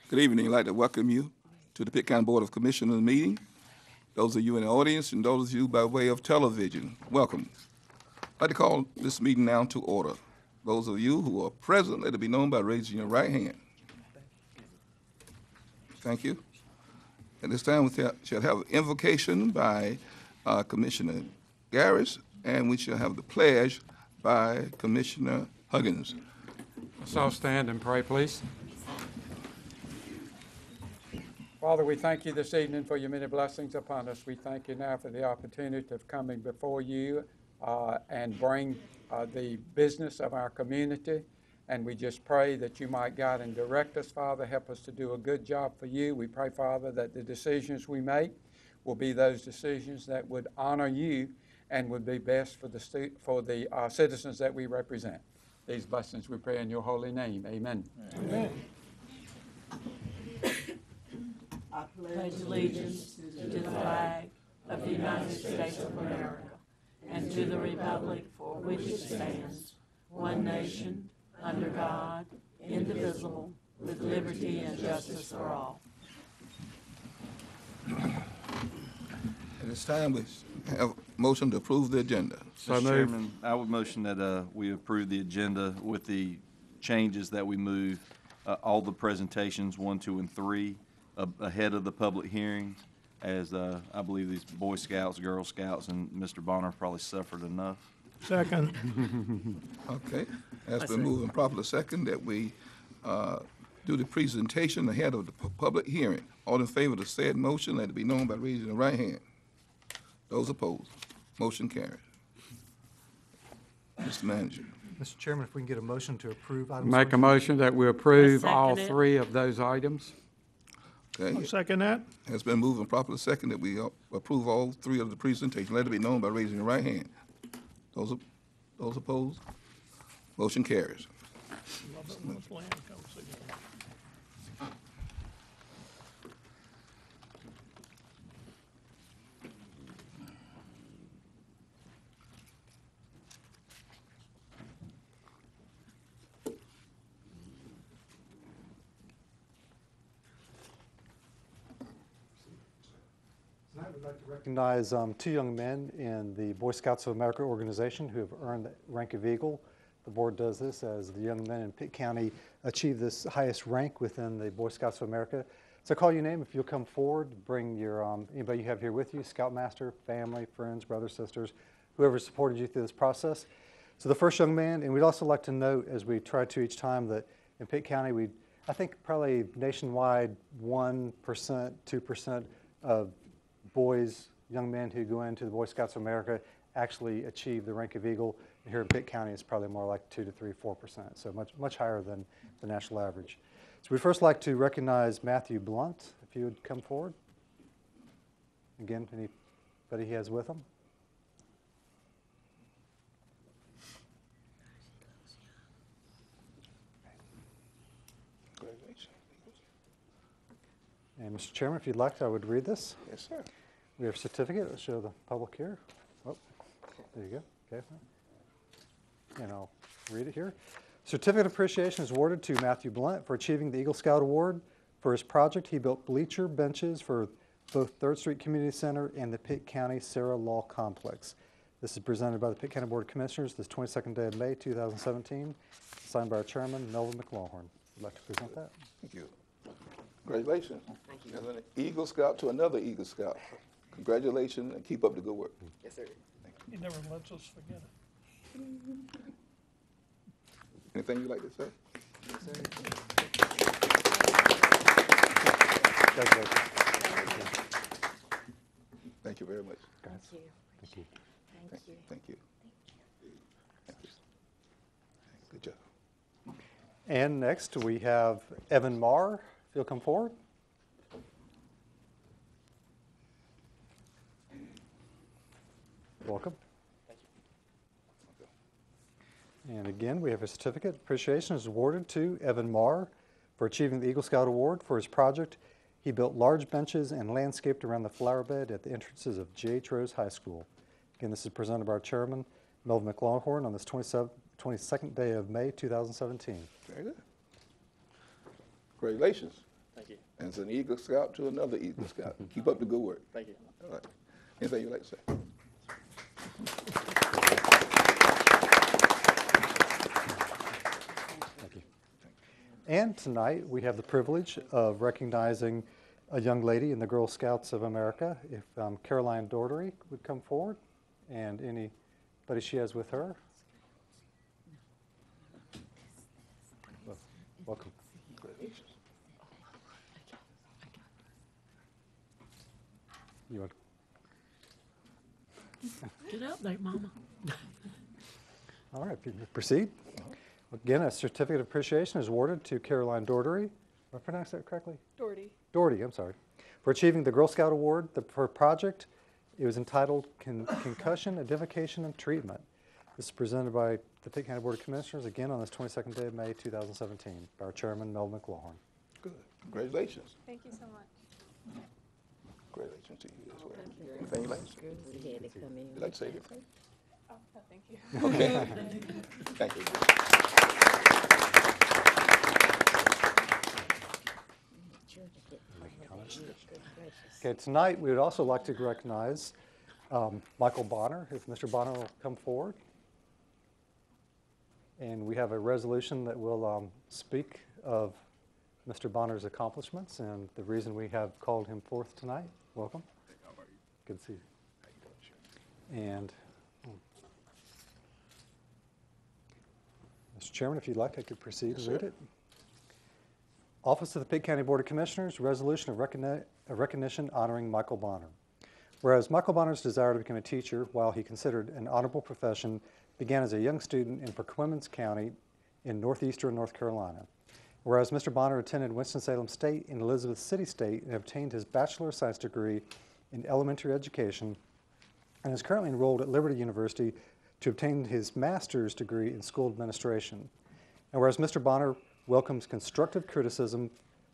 Good evening. I'd like to welcome you to the Pitt County Board of Commissioners meeting. Those of you in the audience and those of you by way of television, welcome. I'd like to call this meeting now to order. Those of you who are present, let it be known by raising your right hand. Thank you. At this time, we shall have invocation by Commissioner Garris, and we shall have the pledge by Commissioner Huggins. Let's all stand and pray, please. Father, we thank you this evening for your many blessings upon us. We thank you now for the opportunity of coming before you and bring the business of our community. And we just pray that you might guide and direct us, Father. Help us to do a good job for you. We pray, Father, that the decisions we make will be those decisions that would honor you and would be best for the citizens that we represent. These blessings we pray in your holy name. Amen. Amen. I pledge allegiance to the flag of the United States of America and to the republic for which it stands, one nation, under God, indivisible, with liberty and justice for all. At this time, we have a motion to approve the agenda. So Mr. moved. Chairman, I would motion that we approve the agenda with the changes that we move all the presentations 1, 2, and 3 ahead of the public hearing, as I believe these Boy Scouts, Girl Scouts, and Mr. Bonner probably suffered enough. Second. Okay. Has been moved and properly second that we do the presentation ahead of the public hearing. All in favor of the said motion, let it be known by raising the right hand. Those opposed, motion carries. Mr. Manager. Mr. Chairman, if we can get a motion to approve items. Make a motion that we approve I second all it. 3 of those items. Okay. Second that. Has been moved and properly second that we approve all 3 of the presentation. Let it be known by raising the right hand. Those opposed, motion carries. Tonight we'd like to recognize 2 young men in the Boy Scouts of America organization who have earned the rank of Eagle. The board does this as the young men in Pitt County achieve this highest rank within the Boy Scouts of America. So call your name if you'll come forward. Bring your anybody you have here with you, Scoutmaster, family, friends, brothers, sisters, whoever supported you through this process. So the first young man, and we'd also like to note as we try to each time that in Pitt County, I think probably nationwide 1%, 2% of boys, young men who go into the Boy Scouts of America actually achieve the rank of Eagle. Here in Pitt County, it's probably more like 2 to 3, 4%, so much higher than the national average. So we'd first like to recognize Matthew Blunt, if you would come forward. Again, anybody he has with him? And Mr. Chairman, if you'd like, I would read this. Yes, sir. We have a certificate. Let's show the public here. Oh, there you go. Okay. And I'll read it here. Certificate of appreciation is awarded to Matthew Blunt for achieving the Eagle Scout Award. For his project, he built bleacher benches for both 3rd Street Community Center and the Pitt County Sarah Law Complex. This is presented by the Pitt County Board of Commissioners this 22nd day of May, 2017, signed by our chairman, Melvin McLaughlin. Would like to present that. Thank you. Congratulations. Thank you. As an Eagle Scout to another Eagle Scout. Congratulations and keep up the good work. Yes, sir. He never lets us forget it. Anything you'd like to say? Yes, sir. Congratulations. Thank you very much. Thank you. Thank you. Thank you. Thank you. Thank you. Good job. And next, we have Evan Marr. If you'll come forward. Welcome. Thank you. And again, we have a certificate. Appreciation is awarded to Evan Marr for achieving the Eagle Scout Award for his project. He built large benches and landscaped around the flower bed at the entrances of J.H. Rose High School. Again, this is presented by our chairman, Melvin McLaughlin, on this 22nd day of May, 2017. Very good. Congratulations. As an Eagle Scout to another Eagle Scout. Keep up the good work. Thank you. All right. Anything you'd like to say? Thank you. And tonight, we have the privilege of recognizing a young lady in the Girl Scouts of America. If Caroline Daugherty would come forward, and anybody she has with her. Welcome. You want? Get up there, Mama. All right, proceed. Again, a certificate of appreciation is awarded to Caroline Daugherty. Did I pronounce that correctly? Daugherty, I'm sorry. For achieving the Girl Scout Award. For project, it was entitled Concussion, Identification, and Treatment. This is presented by the Pitt County Board of Commissioners, again on this 22nd day of May 2017, by our chairman, Mel McLaughlin. Good. Congratulations. Thank you so much. Congratulations to you as well. Anything you'd like to say? We had to come in. You'd like to say anything? Oh, no, thank you. Okay. Thank you. Okay, tonight we would also like to recognize Michael Bonner, if Mr. Bonner will come forward. And we have a resolution that will speak of Mr. Bonner's accomplishments and the reason we have called him forth tonight. Welcome. Good to see you. And Mr. Chairman, if you'd like, I could proceed and read it. Office of the Pitt County Board of Commissioners, resolution of recognition honoring Michael Bonner. Whereas Michael Bonner's desire to become a teacher, while he considered an honorable profession, began as a young student in Perquimans County in northeastern North Carolina. Whereas Mr. Bonner attended Winston-Salem State and Elizabeth City State and obtained his Bachelor of Science degree in elementary education and is currently enrolled at Liberty University to obtain his master's degree in school administration. And whereas Mr. Bonner welcomes constructive criticism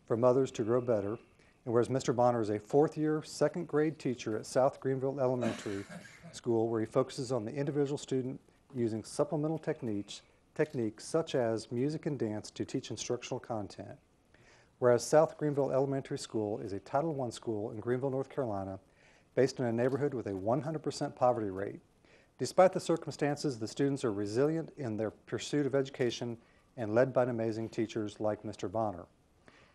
from others to grow better, and whereas Mr. Bonner is a fourth-year, second-grade teacher at South Greenville Elementary School, where he focuses on the individual student using supplemental techniques such as music and dance to teach instructional content. Whereas South Greenville Elementary School is a Title I school in Greenville, North Carolina, based in a neighborhood with a 100% poverty rate. Despite the circumstances, the students are resilient in their pursuit of education and led by amazing teachers like Mr. Bonner.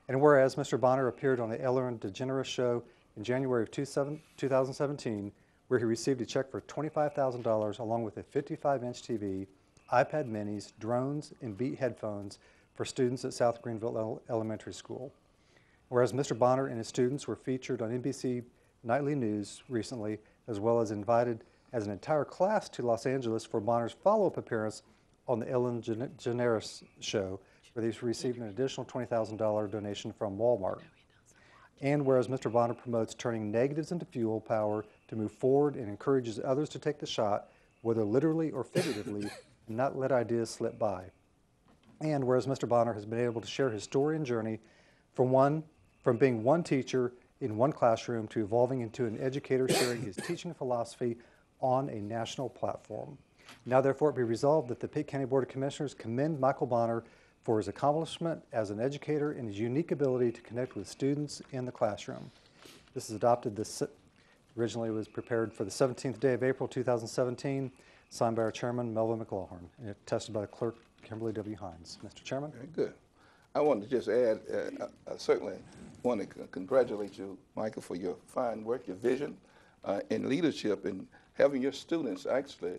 And whereas Mr. Bonner appeared on the Ellen DeGeneres Show in January of 2017, where he received a check for $25,000 along with a 55-inch TV, iPad minis, drones, and Beat headphones for students at South Greenville Elementary School. Whereas Mr. Bonner and his students were featured on NBC Nightly News recently, as well as invited as an entire class to Los Angeles for Bonner's follow-up appearance on the Ellen DeGeneres Show, where they received an additional $20,000 donation from Walmart. And whereas Mr. Bonner promotes turning negatives into fuel power to move forward and encourages others to take the shot, whether literally or figuratively, and not let ideas slip by. And whereas Mr. Bonner has been able to share his story and journey from being one teacher in one classroom to evolving into an educator sharing his teaching philosophy on a national platform. Now therefore it be resolved that the Pitt County Board of Commissioners commend Michael Bonner for his accomplishment as an educator and his unique ability to connect with students in the classroom. This is adopted originally it was prepared for the 17th day of April 2017, signed by our chairman, Melvin McLaughlin, and attested by the clerk, Kimberly W. Hines. Mr. Chairman? Very good. I wanted to just add, I certainly want to congratulate you, Michael, for your fine work, your vision, and leadership in having your students actually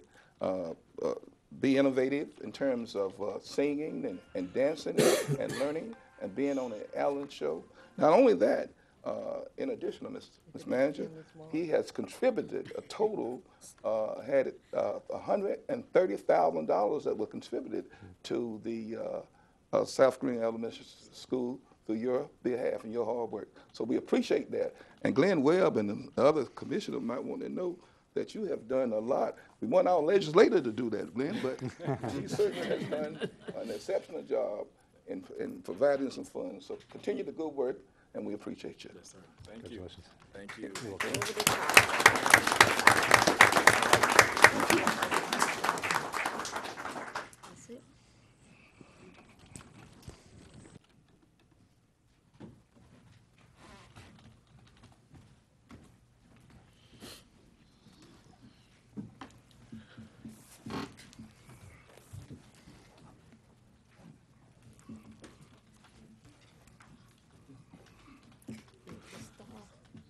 be innovative in terms of singing and dancing and learning and being on the Allen Show. Not only that, in addition to Ms. Manager, he has contributed a total, had $130,000 that were contributed to the South Green Elementary School through your behalf and your hard work. So we appreciate that. And Glenn Webb and the other commissioner might want to know that you have done a lot. We want our legislator to do that, Glenn, but he certainly has done an exceptional job in providing some funds. So continue the good work, and we appreciate you. Yes, sir. Thank you. Thank you. That's it.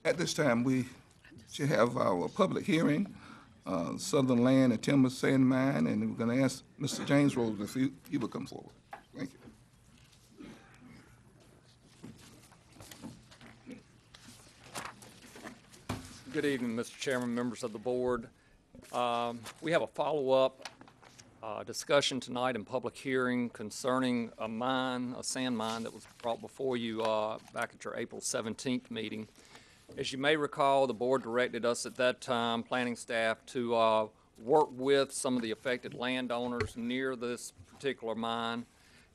At this time, we should have our public hearing, Southern Land and Timber Sand Mine, and we're going to ask Mr. James Rose if he would come forward. Thank you. Good evening, Mr. Chairman, members of the board. We have a follow-up discussion tonight in public hearing concerning a mine, a sand mine that was brought before you back at your April 17th meeting. As you may recall, the board directed us at that time, planning staff, to work with some of the affected landowners near this particular mine,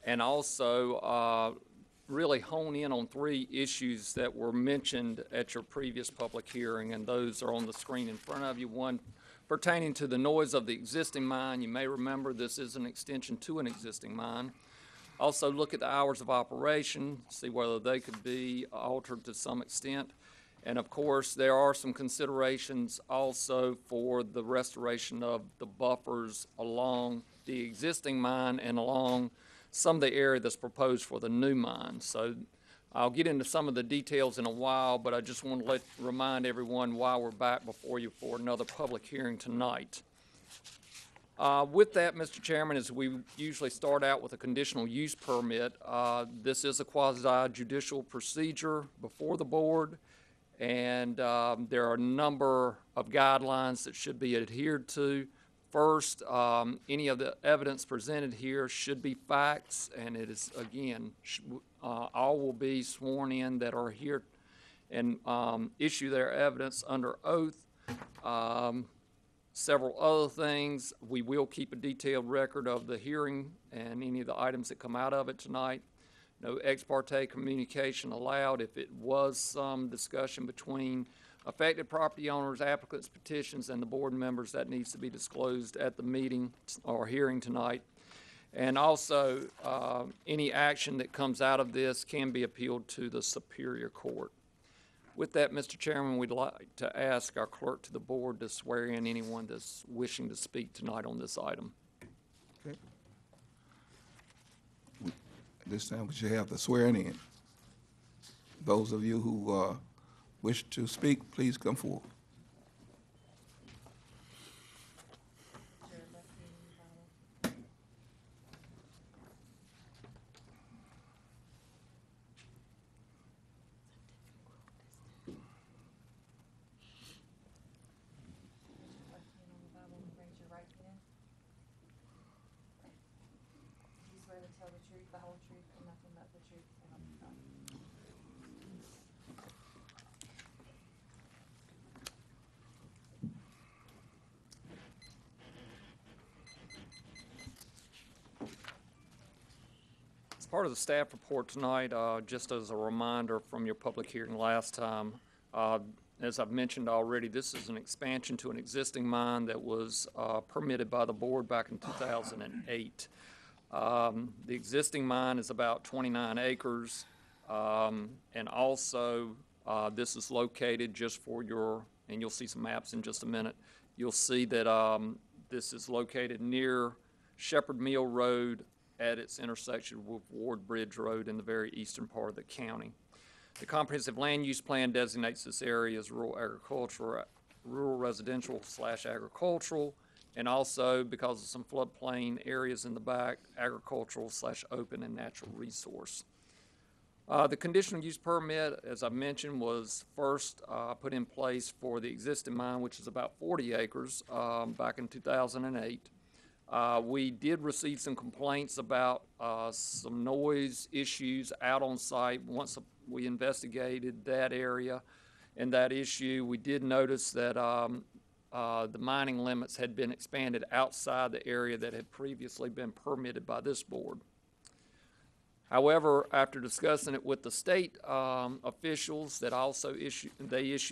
and also really hone in on 3 issues that were mentioned at your previous public hearing, and those are on the screen in front of you. One pertaining to the noise of the existing mine. You may remember this is an extension to an existing mine. Also look at the hours of operation, see whether they could be altered to some extent. And of course, there are some considerations also for the restoration of the buffers along the existing mine and along some of the area that's proposed for the new mine. So I'll get into some of the details in a while, but I just want to remind everyone why we're back before you for another public hearing tonight. With that, Mr. Chairman, as we usually start out with a conditional use permit, this is a quasi-judicial procedure before the board, and there are a number of guidelines that should be adhered to. First, any of the evidence presented here should be facts, and it is, again, all will be sworn in that are here and issue their evidence under oath. Several other things, we will keep a detailed record of the hearing and any of the items that come out of it tonight. No ex parte communication allowed. If it was some discussion between affected property owners, applicants, petitions, and the board members, that needs to be disclosed at the meeting or hearing tonight. And also, any action that comes out of this can be appealed to the Superior Court. With that, Mr. Chairman, we'd like to ask our clerk to the board to swear in anyone that's wishing to speak tonight on this item. Okay. At this time, we should have the swearing in. Those of you who wish to speak, please come forward. Tell the truth, the whole truth, and nothing but the truth, so help you God. As part of the staff report tonight, just as a reminder from your public hearing last time, as I've mentioned already, this is an expansion to an existing mine that was permitted by the board back in 2008. The existing mine is about 29 acres, and also this is located just for your, and you'll see some maps in just a minute, you'll see that this is located near Shepherd Mill Road at its intersection with Ward Bridge Road in the very eastern part of the county. The comprehensive land use plan designates this area as rural residential / agricultural, and also, because of some floodplain areas in the back, agricultural / open and natural resource. The conditional use permit, as I mentioned, was first put in place for the existing mine, which is about 40 acres, back in 2008. We did receive some complaints about some noise issues out on site. Once we investigated that area and that issue, we did notice that the mining limits had been expanded outside the area that had previously been permitted by this board. However, after discussing it with the state officials that also issued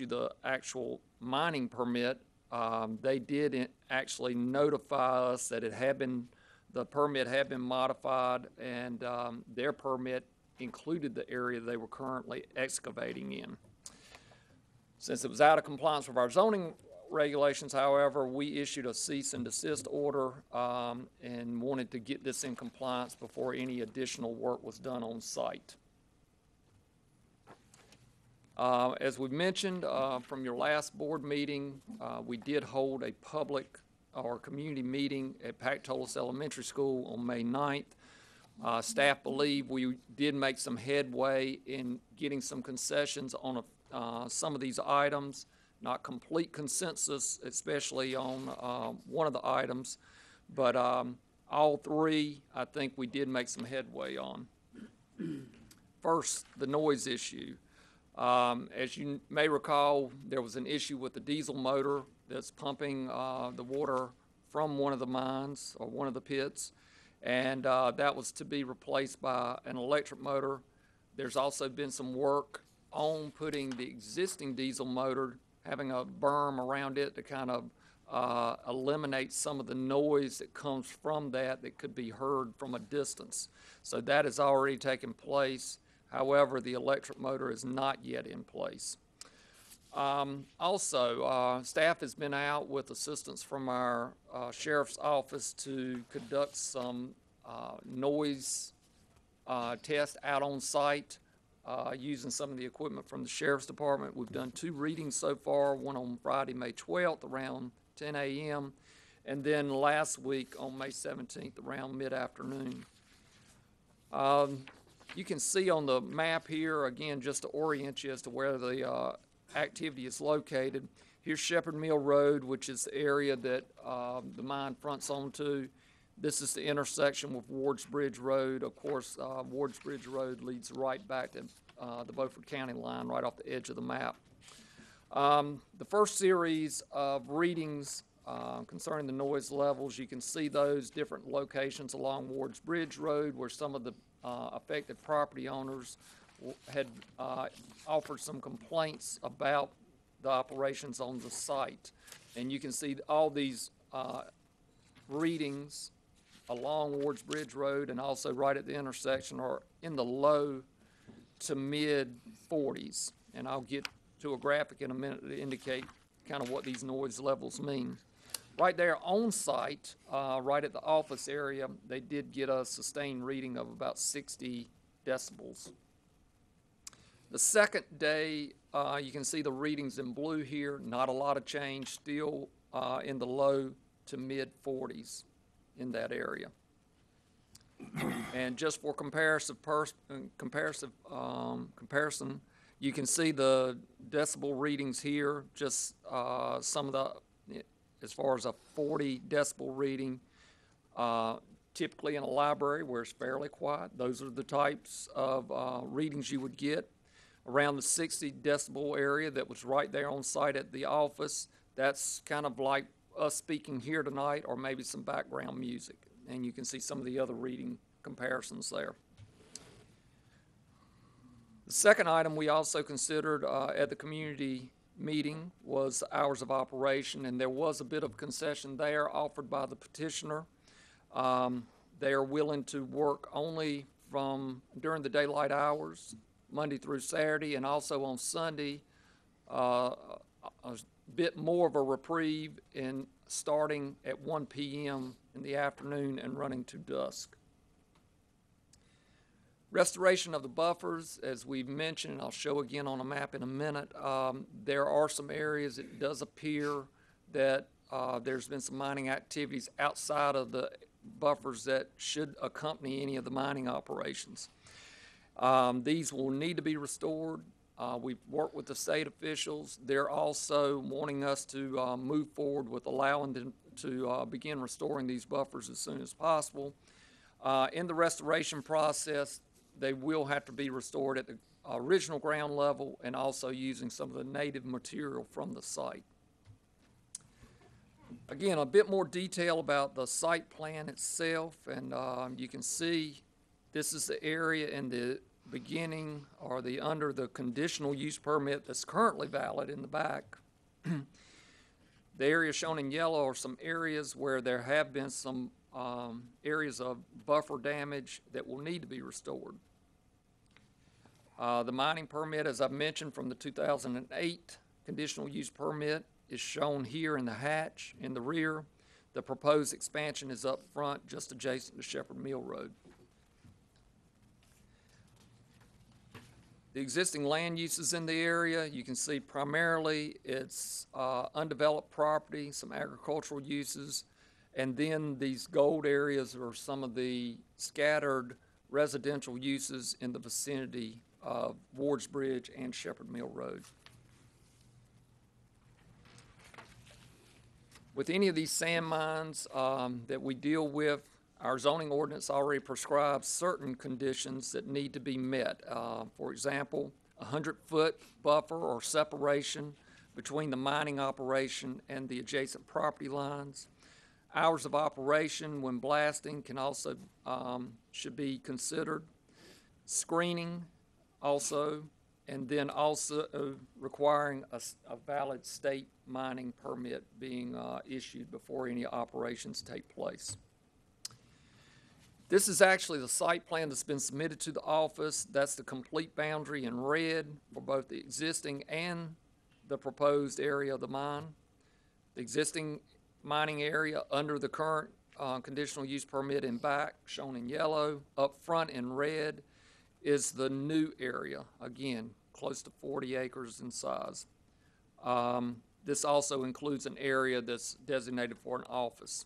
the actual mining permit, they did actually notify us that the permit had been modified, and their permit included the area they were currently excavating in. Since it was out of compliance with our zoning regulations, however, we issued a cease and desist order and wanted to get this in compliance before any additional work was done on site. As we mentioned from your last board meeting, we did hold a public or community meeting at Pactolus Elementary School on May 9th. Staff believe we did make some headway in getting some concessions on some of these items, not complete consensus, especially on one of the items, but all three, I think we did make some headway on. First, the noise issue. As you may recall, there was an issue with the diesel motor that's pumping the water from one of the mines or one of the pits, and that was to be replaced by an electric motor. There's also been some work on putting the existing diesel motor, having a berm around it to kind of eliminate some of the noise that comes from that could be heard from a distance. So that has already taken place. However, the electric motor is not yet in place. Also, staff has been out with assistance from our sheriff's office to conduct some noise tests out on site using some of the equipment from the sheriff's department. We've done 2 readings so far, one on Friday, May 12th around 10 a.m., and then last week on May 17th around mid-afternoon. You can see on the map here, again, just to orient you as to where the activity is located. Here's Shepherd Mill Road, which is the area that the mine fronts onto. This is the intersection with Wards Bridge Road. Of course, Wards Bridge Road leads right back to the Beaufort County line, right off the edge of the map. The first series of readings concerning the noise levels, you can see those different locations along Wards Bridge Road where some of the affected property owners had offered some complaints about the operations on the site. And you can see all these readings along Wards Bridge Road and also right at the intersection are in the low to mid 40s. And I'll get to a graphic in a minute to indicate kind of what these noise levels mean. Right there on site, right at the office area, they did get a sustained reading of about 60 decibels. The second day, you can see the readings in blue here, not a lot of change, still in the low to mid 40s in that area. And just for comparison, you can see the decibel readings here, just some of the, as far as a 40 decibel reading, typically in a library where it's fairly quiet, those are the types of readings you would get. Around the 60 decibel area that was right there on site at the office, that's kind of like us speaking here tonight or maybe some background music. And you can see some of the other reading comparisons there. The second item we also considered at the community meeting was hours of operation, and there was a bit of concession there offered by the petitioner. They are willing to work only from during the daylight hours, Monday through Saturday, and also on Sunday, a bit more of a reprieve in starting at 1 p.m. in the afternoon and running to dusk. Restoration of the buffers, as we've mentioned, I'll show again on a map in a minute, there are some areas it does appear that there's been some mining activities outside of the buffers that should accompany any of the mining operations. These will need to be restored. We've worked with the state officials. They're also wanting us to move forward with allowing them to begin restoring these buffers as soon as possible. In the restoration process, they will have to be restored at the original ground level and also using some of the native material from the site. Again, a bit more detail about the site plan itself, and you can see this is the area in the beginning or the under the conditional use permit that's currently valid in the back. The area shown in yellow are some areas where there have been some areas of buffer damage that will need to be restored. The mining permit, as I've mentioned, from the 2008 conditional use permit is shown here in the hatch in the rear. The proposed expansion is up front, just adjacent to Shepherd Mill Road. The existing land uses in the area, you can see primarily it's undeveloped property, some agricultural uses, and then these gold areas are some of the scattered residential uses in the vicinity of Ward's Bridge and Shepherd Mill Road. With any of these sand mines that we deal with, our zoning ordinance already prescribes certain conditions that need to be met. For example, a 100-foot buffer or separation between the mining operation and the adjacent property lines. Hours of operation when blasting can also, should be considered. Screening also, and then also requiring a valid state mining permit being issued before any operations take place. This is actually the site plan that's been submitted to the office. That's the complete boundary in red for both the existing and the proposed area of the mine. The existing mining area under the current conditional use permit in back, shown in yellow. Up front in red is the new area, again, close to 40 acres in size. This also includes an area that's designated for an office.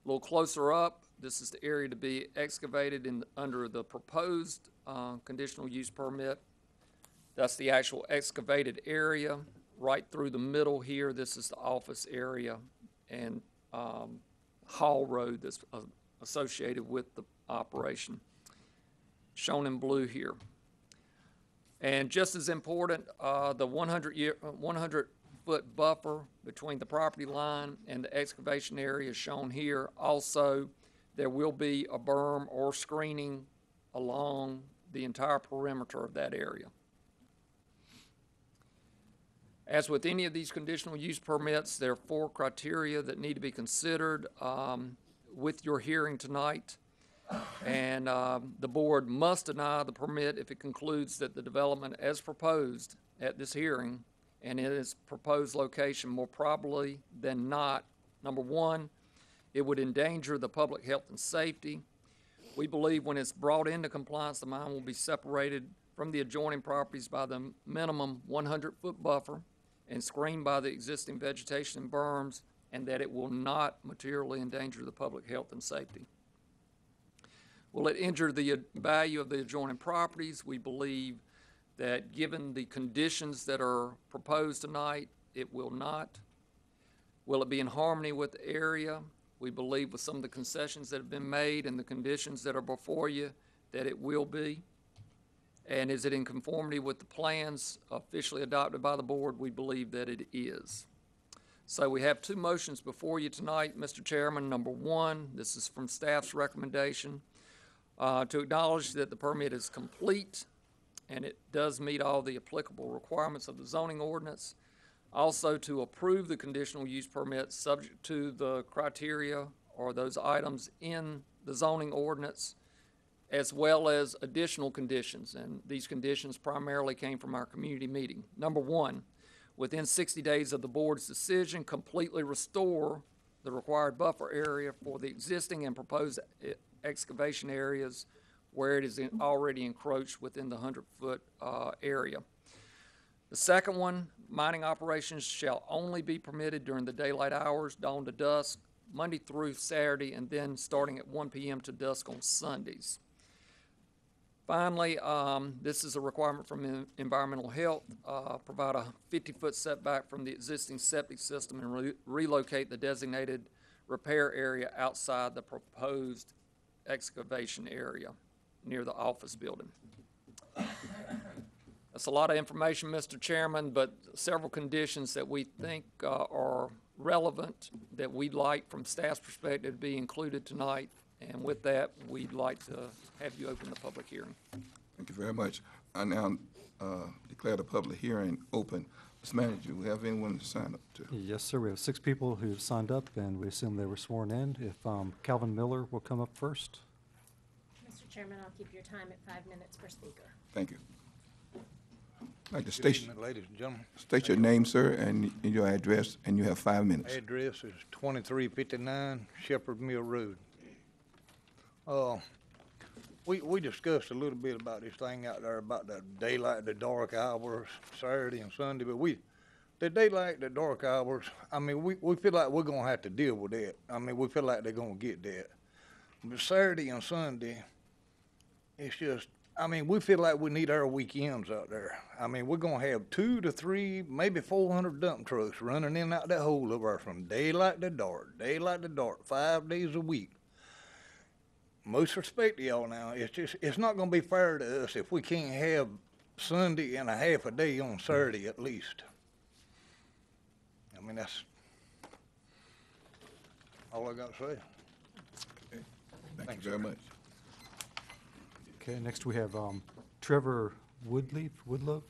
A little closer up, this is the area to be excavated under the proposed conditional use permit. That's the actual excavated area. Right through the middle here, this is the office area and Hall Road that's associated with the operation, shown in blue here. And just as important, the 100-foot buffer between the property line and the excavation area is shown here. Also, there will be a berm or screening along the entire perimeter of that area. As with any of these conditional use permits, there are 4 criteria that need to be considered with your hearing tonight. And the board must deny the permit if it concludes that the development as proposed at this hearing and in its proposed location more probably than not, number 1, it would endanger the public health and safety. We believe when it's brought into compliance, the mine will be separated from the adjoining properties by the minimum 100-foot buffer and screened by the existing vegetation and berms, and that it will not materially endanger the public health and safety. Will it injure the value of the adjoining properties? We believe that given the conditions that are proposed tonight, it will not. Will it be in harmony with the area? We believe with some of the concessions that have been made and the conditions that are before you that it will be. And is it in conformity with the plans officially adopted by the board? We believe that it is. So we have 2 motions before you tonight, Mr. Chairman. Number 1, this is from staff's recommendation, to acknowledge that the permit is complete and it does meet all the applicable requirements of the zoning ordinance. Also to approve the conditional use permit subject to the criteria or those items in the zoning ordinance, as well as additional conditions. And these conditions primarily came from our community meeting. Number 1, within 60 days of the board's decision, completely restore the required buffer area for the existing and proposed excavation areas where it is already encroached within the 100-foot area. The second one, mining operations shall only be permitted during the daylight hours, dawn to dusk, Monday through Saturday, and then starting at 1 p.m. to dusk on Sundays. Finally, this is a requirement from environmental health, provide a 50-foot setback from the existing septic system and relocate the designated repair area outside the proposed excavation area near the office building. That's a lot of information, Mr. Chairman, but several conditions that we think are relevant that we'd like from staff's perspective to be included tonight. And with that, we'd like to have you open the public hearing. Thank you very much. I now declare the public hearing open. Mr. Manager, do we have anyone to sign up to? Yes, sir. We have 6 people who have signed up, and we assume they were sworn in. If Calvin Miller will come up first. Mr. Chairman, I'll keep your time at 5 minutes per speaker. Thank you. I'd like to Good state, evening, ladies and gentlemen. state your name, sir, and your address, and you have 5 minutes. Address is 2359 Shepherd Mill Road. we discussed a little bit about this thing out there about the daylight, the dark hours, Saturday and Sunday, but the daylight, the dark hours, I mean, we feel like we're gonna have to deal with that. I mean, we feel like they're gonna get that. But Saturday and Sunday, it's just, I mean, we feel like we need our weekends out there. I mean, we're gonna have 2 to 3, maybe 400 dump trucks running in and out that hole over there from daylight to dark, 5 days a week. Most respect to y'all now, it's not gonna be fair to us if we can't have Sunday and a half a day on Saturday at least. I mean, that's all I got to say. Thank you very much. Okay, next we have Trevor Woodlove.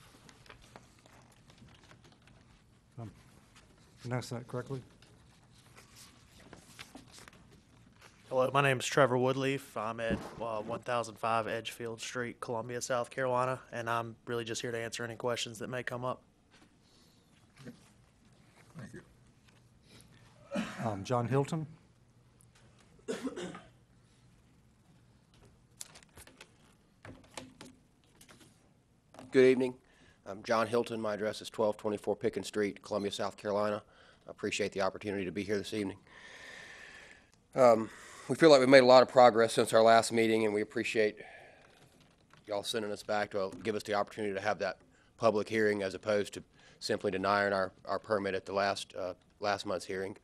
Pronounce that correctly? Hello, my name is Trevor Woodleaf. I'm at 1005 Edgefield Street, Columbia, South Carolina, and I'm really just here to answer any questions that may come up. Thank you. John Hilton. Good evening. I'm John Hilton. My address is 1224 Pickens Street, Columbia, South Carolina. I appreciate the opportunity to be here this evening. We feel like we've made a lot of progress since our last meeting, and we appreciate y'all sending us back to give us the opportunity to have that public hearing as opposed to simply denying our permit at the last month's hearing.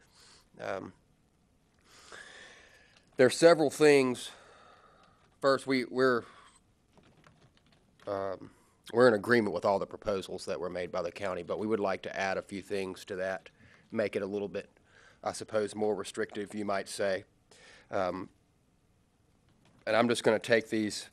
There are several things. First, we're in agreement with all the proposals that were made by the county, but we would like to add a few things to that, make it a little bit, I suppose, more restrictive, you might say. And I'm just going to take these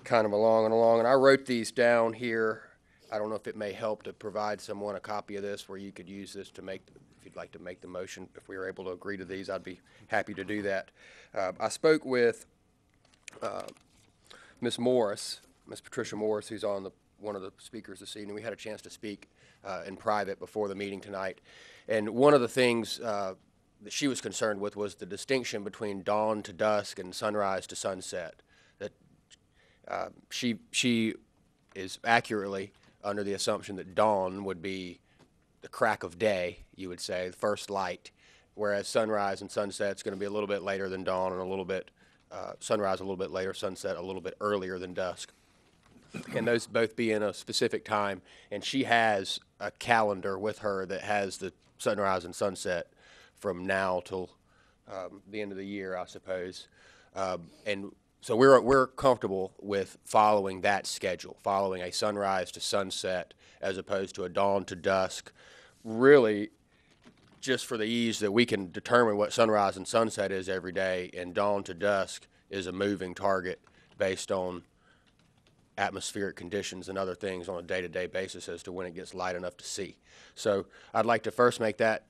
kind of along, and I wrote these down here. I don't know if it may help to provide someone a copy of this where you could use this to make, if you'd like to make the motion. If we were able to agree to these, I'd be happy to do that. I spoke with Ms. Morris, Ms. Patricia Morris, who's on one of the speakers this evening. We had a chance to speak in private before the meeting tonight. And one of the things that she was concerned with was the distinction between dawn to dusk and sunrise to sunset. That she is accurately under the assumption that dawn would be the crack of day, you would say, the first light, whereas sunrise and sunset is going to be a little bit later than dawn and a little bit, sunrise a little bit later, sunset a little bit earlier than dusk. And those both be in a specific time, and she has a calendar with her that has the sunrise and sunset from now till the end of the year, I suppose. And so we're comfortable with following that schedule, following a sunrise to sunset as opposed to a dawn to dusk, really just for the ease that we can determine what sunrise and sunset is every day, and dawn to dusk is a moving target based on atmospheric conditions and other things on a day-to-day basis as to when it gets light enough to see. So I'd like to first make that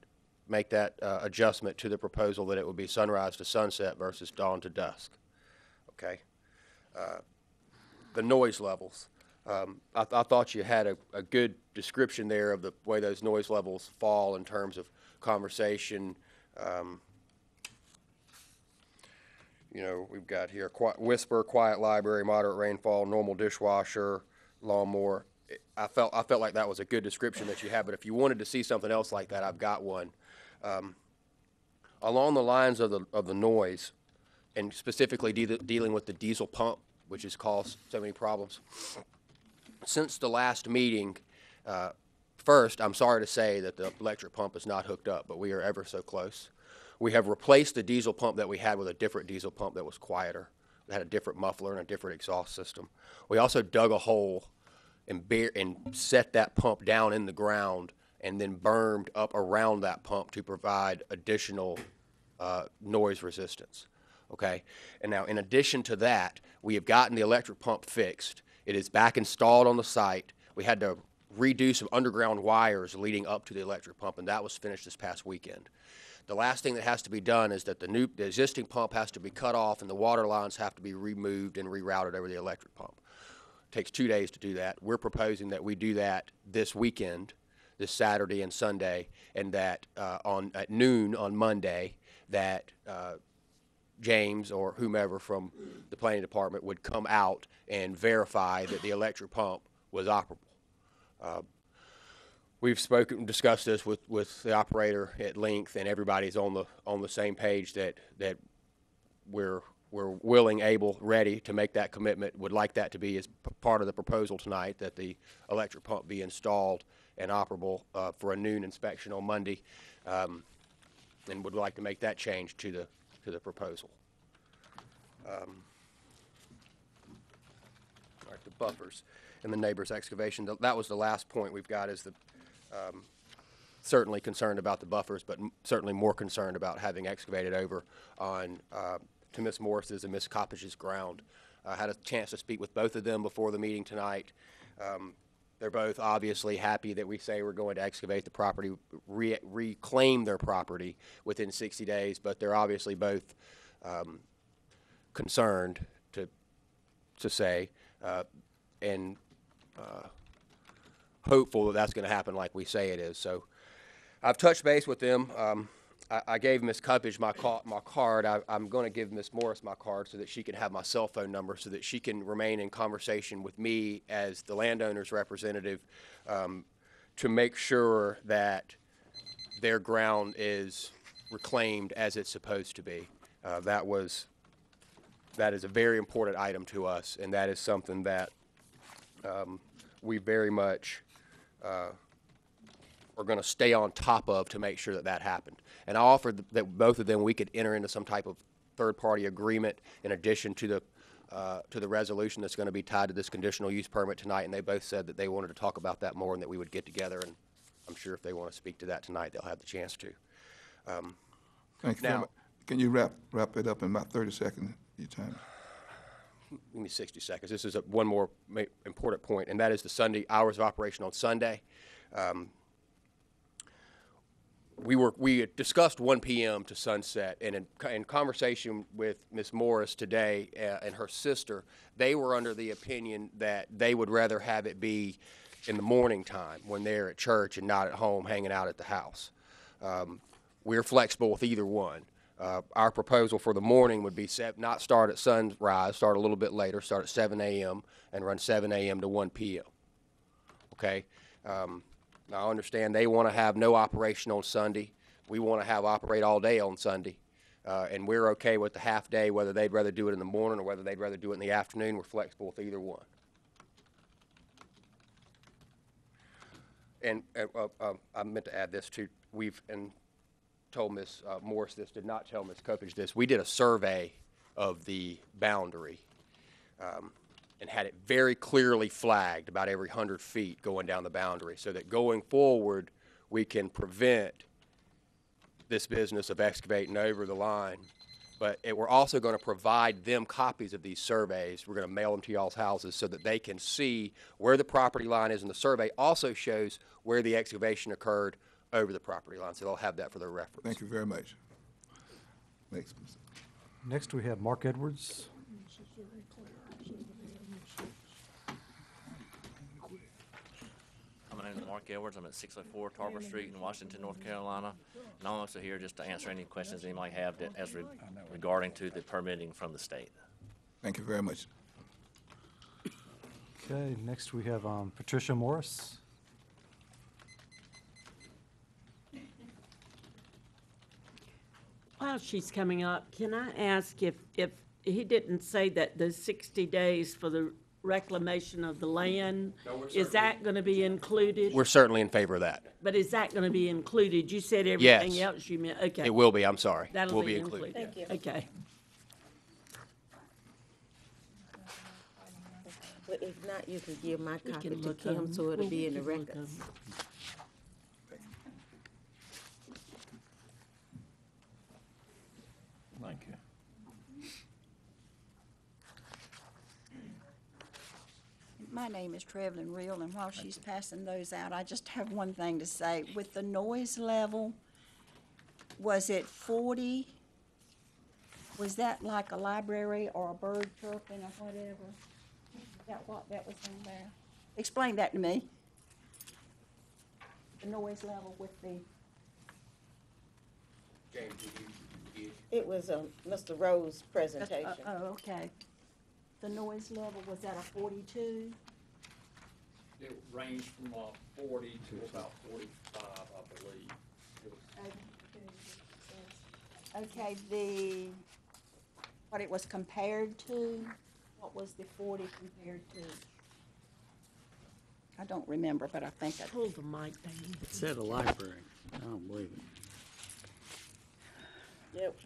adjustment to the proposal that it would be sunrise to sunset versus dawn to dusk. Okay. The noise levels. I thought you had a good description there of the way those noise levels fall in terms of conversation. You know, we've got here whisper, quiet library, moderate rainfall, normal dishwasher, lawnmower. I felt like that was a good description that you had, but if you wanted to see something else like that, I've got one. Along the lines of the noise, and specifically dealing with the diesel pump, which has caused so many problems. Since the last meeting, first, I'm sorry to say that the electric pump is not hooked up, but we are ever so close. We have replaced the diesel pump that we had with a different diesel pump that was quieter. It had a different muffler and a different exhaust system. We also dug a hole and set that pump down in the ground and then bermed up around that pump to provide additional noise resistance. Okay? And now, in addition to that, we have gotten the electric pump fixed. It is back installed on the site. We had to redo some underground wires leading up to the electric pump, and that was finished this past weekend. The last thing that has to be done is that the existing pump has to be cut off and the water lines have to be removed and rerouted over the electric pump. It takes 2 days to do that. We're proposing that we do that this weekend, this Saturday and Sunday, and that at noon on Monday, that James or whomever from the planning department would come out and verify that the electric pump was operable. We've discussed this with the operator at length, and everybody's on the same page that we're willing, able, ready to make that commitment. Would like that to be as part of the proposal tonight, that the electric pump be installed and operable for a noon inspection on Monday, and would like to make that change to the proposal. All right, the buffers and the neighbor's excavation. That was the last point we've got, is the certainly concerned about the buffers, but certainly more concerned about having excavated over on to Miss Morris's and Miss Coppish's ground. I had a chance to speak with both of them before the meeting tonight. They're both obviously happy that we say we're going to excavate the property, reclaim their property within 60 days, but they're obviously both concerned, to say, and hopeful that that's going to happen like we say it is. So I've touched base with them. I gave Ms. Cupage my card. I'm going to give Ms. Morris my card so that she can have my cell phone number, so that she can remain in conversation with me as the landowner's representative, to make sure that their ground is reclaimed as it's supposed to be. That is a very important item to us, and that is something that we very much are going to stay on top of to make sure that that happened. And I offered that both of them, we could enter into some type of third-party agreement in addition to the resolution that's going to be tied to this conditional use permit tonight, and they both said that they wanted to talk about that more and that we would get together, and I'm sure if they want to speak to that tonight, they'll have the chance to. Thank you very much. Can you wrap it up in about 30 seconds, your time? Give me 60 seconds. This is one more important point, and that is the Sunday hours of operation on Sunday. We had discussed 1 p.m. to sunset, and in conversation with Ms. Morris today and her sister, they were under the opinion that they would rather have it be in the morning time when they're at church and not at home hanging out at the house. We're flexible with either one. Our proposal for the morning would be not start at sunrise, start a little bit later, start at 7 a.m. and run 7 a.m. to 1 p.m. Okay? Now, I understand they want to have no operation on Sunday. We want to operate all day on Sunday. And we're okay with the half day, whether they'd rather do it in the morning or whether they'd rather do it in the afternoon. We're flexible with either one. And I meant to add this too. And told Ms. Morris this, did not tell Ms. Copage this. We did a survey of the boundary and had it very clearly flagged about every 100 feet going down the boundary, so that going forward we can prevent this business of excavating over the line. But we're also going to provide them copies of these surveys. We're going to mail them to y'all's houses so that they can see where the property line is, and the survey also shows where the excavation occurred over the property line, so they'll have that for their reference. Thank you very much. Next, we have Mark Edwards. My name is Mark Edwards. I'm at 604 Tarver Street in Washington, North Carolina. And I'm also here just to answer any questions anybody might have regarding to the permitting from the state. Thank you very much. Okay, next we have Patricia Morris. While she's coming up, can I ask if he didn't say that the 60 days for the reclamation of the land, is that going to be included? We're certainly in favor of that. But is that going to be included? You said everything Yes. else you meant. Okay. It will be, I'm sorry. That'll Will be be included. included. Thank you. Okay. Well, if not, you can give my We copy can to look Kim up. so it'll We be in the can look records. up. Thank you. My name is Trevelyn Reel, and while she's passing those out, I just have one thing to say. With the noise level, was it 40? Was that like a library or a bird chirping or whatever? Is that what that was in there? Explain that to me. The noise level with the... James, It was, Mr. Rowe's presentation. Okay. The noise level was at a 42? It ranged from 40 to about 45, I believe. It was- Okay, what it was compared to, what was the 40 compared to? I don't remember, but I think I. Hold the mic down. It said a library. I don't believe it. Yep.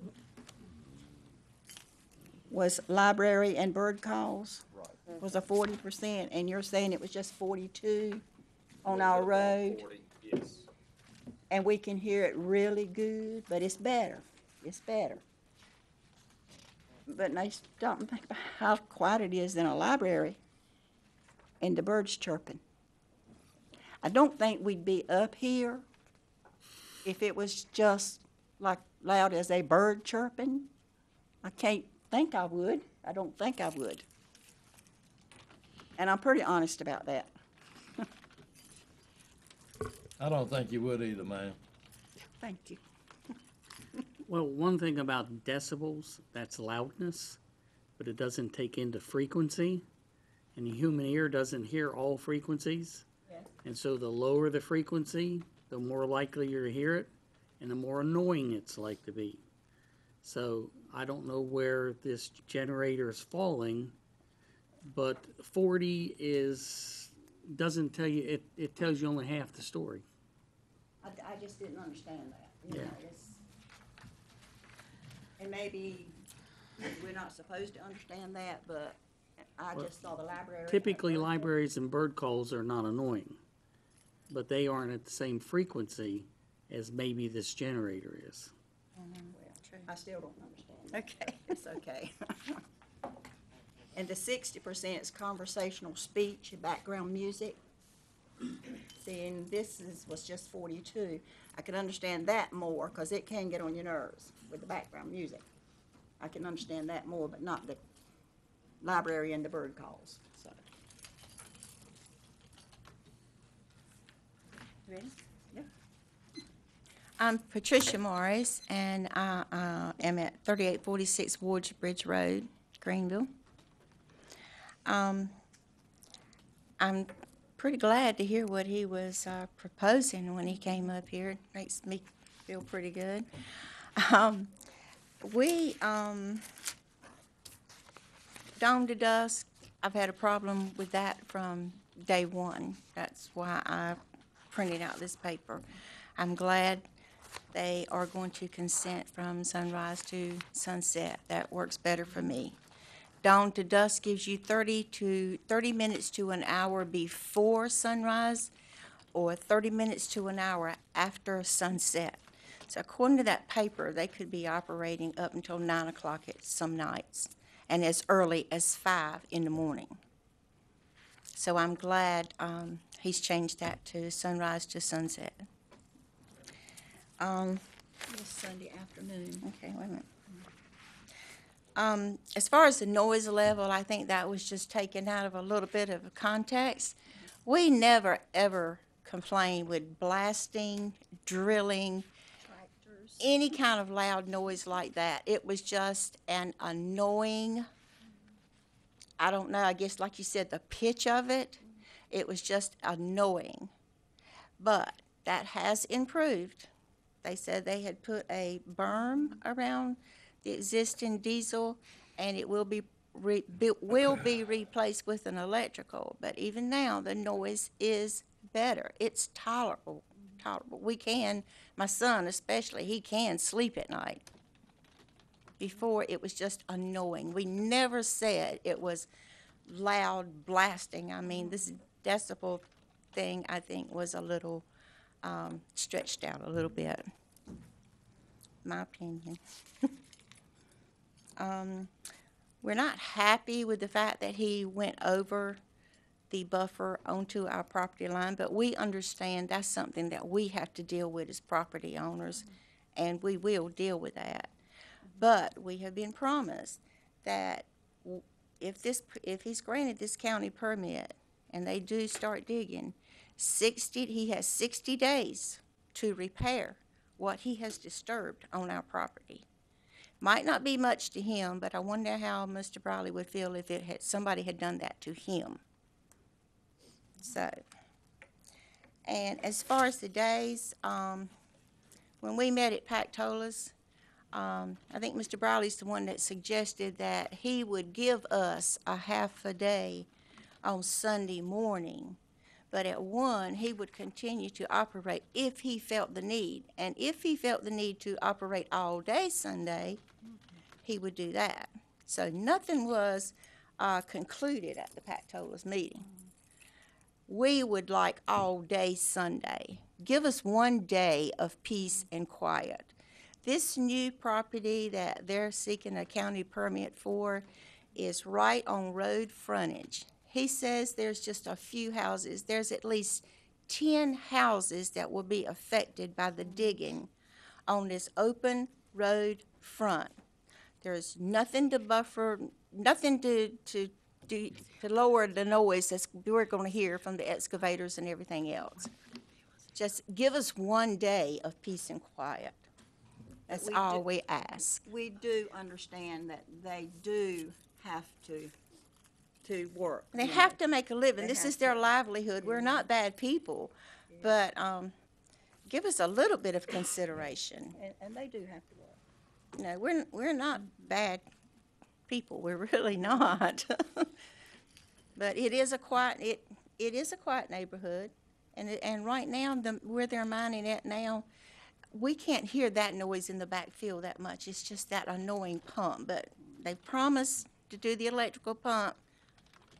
Was library and bird calls? Right. Was a 40%, and you're saying it was just 42 on our road? 40, yes. And we can hear it really good, but it's better. It's better. But now you stop and think about how quiet it is in a library and the birds chirping. I don't think we'd be up here if it was just like loud as a bird chirping. I can't think I would. I don't think I would. And I'm pretty honest about that. I don't think you would either, ma'am. Thank you. Well, one thing about decibels, that's loudness, but it doesn't take into frequency, and the human ear doesn't hear all frequencies. Yes. And so the lower the frequency, the more likely you're to hear it, and the more annoying it's like to be. So I don't know where this generator is falling, but 40 doesn't tell you, it tells you only half the story. I just didn't understand that. You Yeah. know, and maybe we're not supposed to understand that, but I Well, just saw the library. Typically, libraries and bird calls are not annoying, but they aren't at the same frequency as maybe this generator is. Well, I still don't understand. Okay, it's okay. And the 60% is conversational speech and background music. See, and was just 42. I can understand that more because it can get on your nerves with the background music. I can understand that more, but not the library and the bird calls. So. Ready? Yeah. I'm Patricia Morris, and I am at 3846 Ward's Bridge Road, Greenville. I'm pretty glad to hear what he was proposing when he came up here. It makes me feel pretty good. Dawn to dusk, I've had a problem with that from day one. That's why I printed out this paper. I'm glad they are going to consent from sunrise to sunset. That works better for me. Dawn to dusk gives you 30 minutes to an hour before sunrise or 30 minutes to an hour after sunset. So according to that paper, they could be operating up until 9 o'clock at some nights and as early as 5 in the morning. So I'm glad he's changed that to sunrise to sunset. This Sunday afternoon. Okay, wait a minute. As far as the noise level, I think that was just taken out of a little bit of context. We never, ever complain with blasting, drilling, any kind of loud noise like that. It was just an annoying, I don't know, I guess like you said, the pitch of it, it was just annoying. But that has improved. They said they had put a berm around the existing diesel, and it will be replaced with an electrical. But even now, the noise is better. It's tolerable. My son especially, he can sleep at night. Before, it was just annoying. We never said it was loud blasting. I mean, this decibel thing, I think, was a little stretched out a little bit. My opinion. We're not happy with the fact that he went over the buffer onto our property line, but we understand that's something that we have to deal with as property owners, and we will deal with that. But we have been promised that if he's granted this county permit and they do start digging, he has 60 days to repair what he has disturbed on our property. Might not be much to him, but I wonder how Mr. Briley would feel if somebody had done that to him. So, and as far as the days, when we met at Pactola's, I think Mr. Briley's the one that suggested that he would give us a half a day on Sunday morning, but at 1, he would continue to operate if he felt the need. And if he felt the need to operate all day Sunday, he would do that. So nothing was concluded at the Pactola's meeting. We would like all day Sunday. Give us 1 day of peace and quiet. This new property that they're seeking a county permit for is right on road frontage. He says there's just a few houses. There's at least 10 houses that will be affected by the digging on this open road front. There's nothing to buffer, nothing to lower the noise that we're going to hear from the excavators and everything else. Just give us 1 day of peace and quiet. That's all we ask. We do understand that they do have to work. They have to make a living. This is their livelihood. We're not bad people, but give us a little bit of consideration. And they do have to work. No, we're not bad people. We're really not. But it is a quiet neighborhood, and right now where they're mining at now, we can't hear that noise in the backfield that much. It's just that annoying pump. But they promised to do the electrical pump.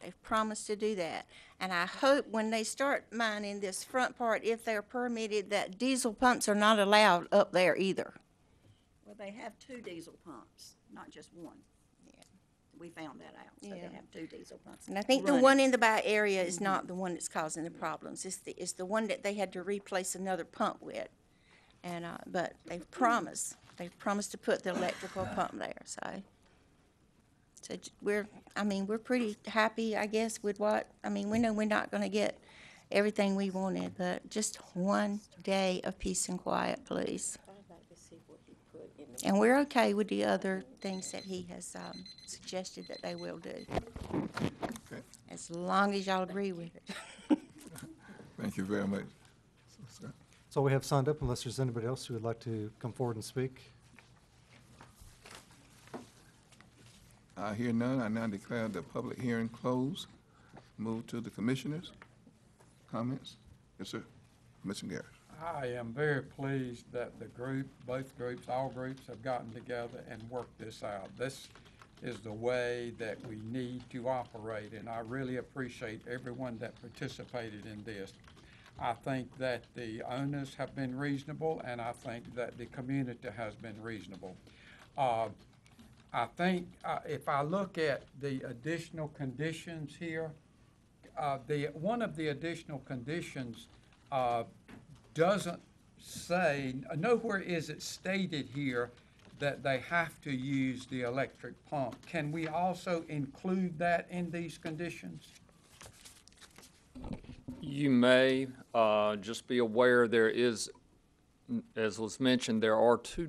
They've promised to do that. And I hope when they start mining this front part, if they're permitted, that diesel pumps are not allowed up there either. Well, they have 2 diesel pumps, not just 1. Yeah. We found that out. So they have 2 diesel pumps. And I think the one in the back area is not the one that's causing the problems. It's the one that they had to replace another pump with. And but they've promised to put the electrical pump there. So we're pretty happy, I guess, with what, we know we're not going to get everything we wanted, but just 1 day of peace and quiet, please. And we're okay with the other things that he has suggested that they will do. Okay. As long as y'all agree with it. Thank you very much. So we have signed up unless there's anybody else who would like to come forward and speak. I hear none. I now declare the public hearing closed. Move to the commissioners. Comments? Yes, sir. Commissioner Garrett. I am very pleased that all groups have gotten together and worked this out. This is the way that we need to operate, and I really appreciate everyone that participated in this. I think that the owners have been reasonable, and I think that the community has been reasonable. I think if I look at the additional conditions here, one of the additional conditions doesn't say, nowhere is it stated here that they have to use the electric pump. Can we also include that in these conditions? You may just be aware there is, as was mentioned, there are 2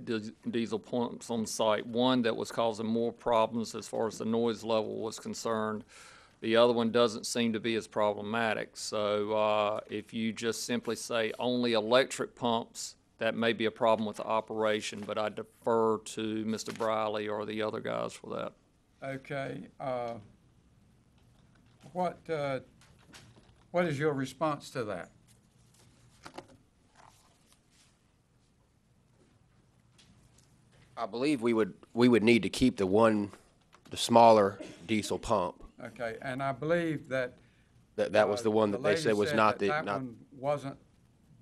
diesel pumps on site. One that was causing more problems as far as the noise level was concerned. The other one doesn't seem to be as problematic. So if you just simply say only electric pumps, that may be a problem with the operation, but I defer to Mr. Briley or the other guys for that. Okay. What is your response to that? I believe we would need to keep the smaller diesel pump. Okay, and I believe that That was the one that they said was not the, that one wasn't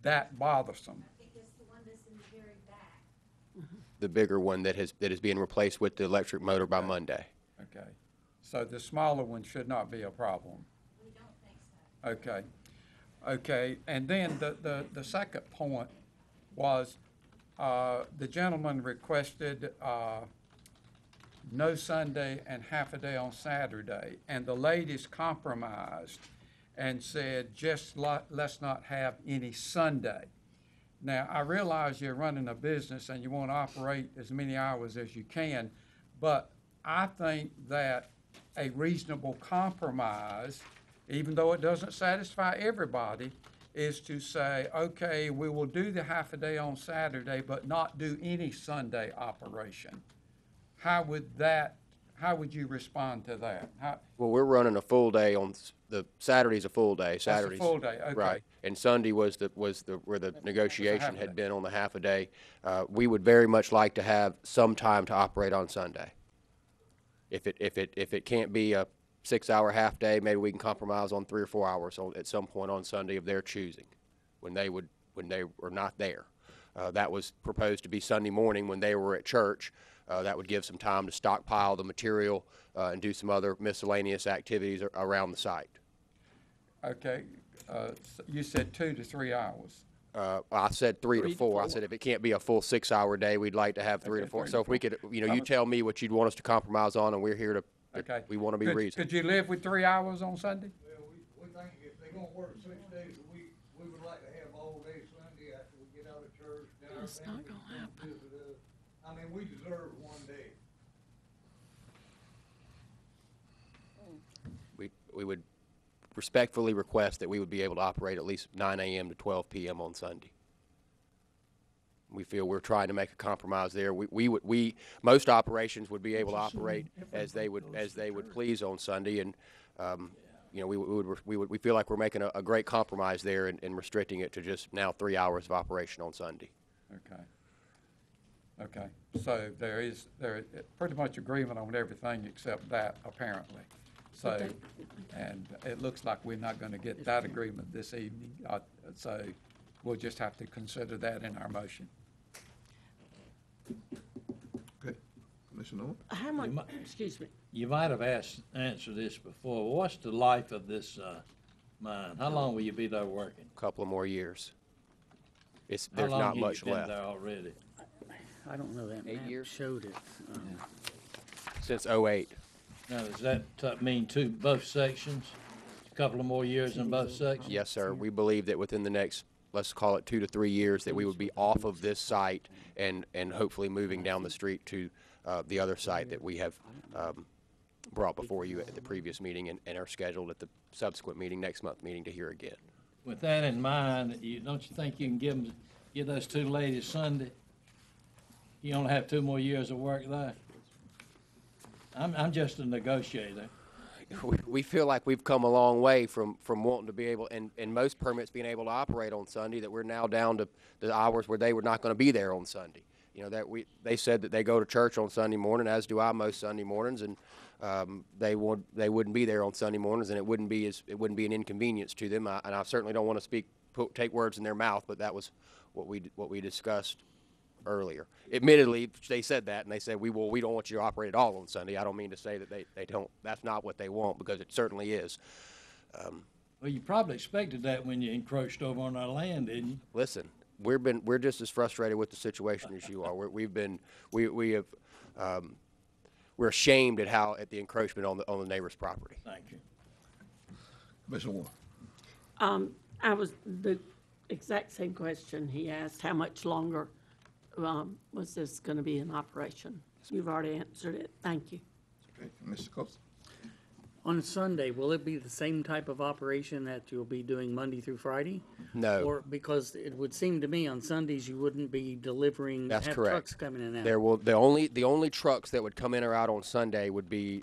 that bothersome. I think it's the one that's in the very back. the bigger one that is being replaced with the electric motor by Monday. Okay, so the smaller one should not be a problem. We don't think so. Okay, okay, and then the second point was, the gentleman requested, no Sunday and half a day on Saturday, and the ladies compromised and said, let's not have any Sunday. Now, I realize you're running a business and you want to operate as many hours as you can, but I think that a reasonable compromise, even though it doesn't satisfy everybody, is to say, okay, we will do the half a day on Saturday, but not do any Sunday operation. How would you respond to that? Well, we're running a full day on, the Saturday's a full day, That's a Saturday's. full day, okay. Right, and Sunday was where the negotiation half a had day. been on the half a day. We would very much like to have some time to operate on Sunday. If it can't be a 6-hour half day, maybe we can compromise on 3 or 4 hours at some point on Sunday of their choosing, when they were not there. That was proposed to be Sunday morning when they were at church. That would give some time to stockpile the material and do some other miscellaneous activities around the site. Okay, you said 2 to 3 hours. I said 3 to 4. I said if it can't be a full 6-hour day, we'd like to have 3 to 4. So if we could, you tell me what you'd want us to compromise on, and we're here to, Okay. we want to be reasonable. Could you live with 3 hours on Sunday? Well, we think if they're gonna work 6 days a week, we would like to have all day Sunday after we get out of church. Then our It's not family gonna can come happen. visit us. I mean, we deserve one day. We would respectfully request that we would be able to operate at least 9 a.m. to 12 p.m. on Sunday. We feel we're trying to make a compromise there. Most operations would be able to operate as they would please on Sunday, and we feel like we're making a great compromise there in restricting it to just now 3 hours of operation on Sunday. Okay. Okay, so there is pretty much agreement on everything except that, apparently. So, and it looks like we're not going to get that agreement this evening, so we'll just have to consider that in our motion. Okay, Commissioner Owen? How much, excuse me, You might have answered this before. What's the life of this mine? How long will you be there working? A couple of more years. There's How long not you much been left. there already? I don't know that 8 map years? showed it. Since '08. Now, does that mean both sections? A couple of more years in both sections? Yes, sir. We believe that within the next, let's call it 2 to 3 years, that we would be off of this site and hopefully moving down the street to the other site that we have brought before you at the previous meeting and are scheduled at the subsequent meeting, next month meeting, to hear again. With that in mind, don't you think you can give those 2 ladies Sunday? You only have 2 more years of work there. I'm just a negotiator. We feel like we've come a long way from wanting to be able, and most permits being able to operate on Sunday, that we're now down to the hours where they were not going to be there on Sunday. They said that they go to church on Sunday morning, as do I most Sunday mornings, and they wouldn't be there on Sunday mornings, and it wouldn't be an inconvenience to them. And I certainly don't want to take words in their mouth, but that was what we discussed earlier. Admittedly, they said that, and they said we don't want you to operate at all on Sunday. I don't mean to say that they don't. That's not what they want, because it certainly is. Well, you probably expected that when you encroached over on our land, didn't you? Listen, we're just as frustrated with the situation as you are. We're ashamed at the encroachment on the neighbor's property. Thank you. Commissioner Warren? I was, the exact same question he asked, how much longer was this going to be in operation? You've already answered it. Thank you. Okay, Mr. Coates? On Sunday, will it be the same type of operation that you'll be doing Monday through Friday? No. Or, because it would seem to me on Sundays you wouldn't be delivering, That's have correct. trucks coming in and out. The only trucks that would come in or out on Sunday would be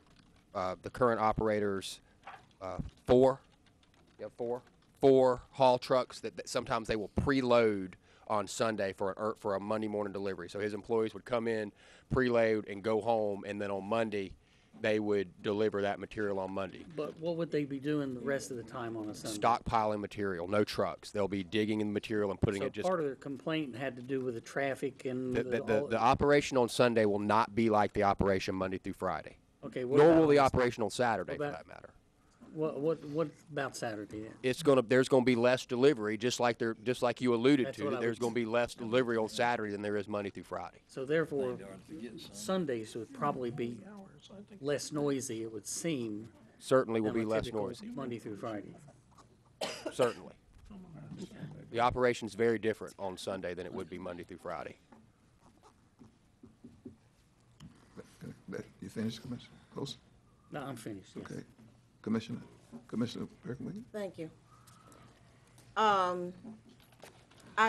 the current operators, 4 haul trucks that sometimes they will preload on Sunday for a Monday morning delivery. So his employees would come in, preload, and go home, and then on Monday they would deliver that material on Monday. But what would they be doing the rest of the time on a Sunday? Stockpiling material, no trucks. They'll be digging in the material and putting So it just. part of their complaint had to do with the traffic and The operation on Sunday will not be like the operation Monday through Friday. Okay, what Nor about will the on operation on Saturday, what for about- that matter. What about Saturday then? There's gonna be less delivery, just like you alluded That's to. what I There's was- gonna be less delivery on Saturday than there is Monday through Friday. So therefore, Sundays would probably be less noisy, it would seem. Certainly will than be a less typical noisy. Monday through Friday. Certainly. The operation's very different on Sunday than it would be Monday through Friday. You finished, Commissioner? Close? No, I'm finished, yes. Okay. Commissioner Perkins? Thank you. I'd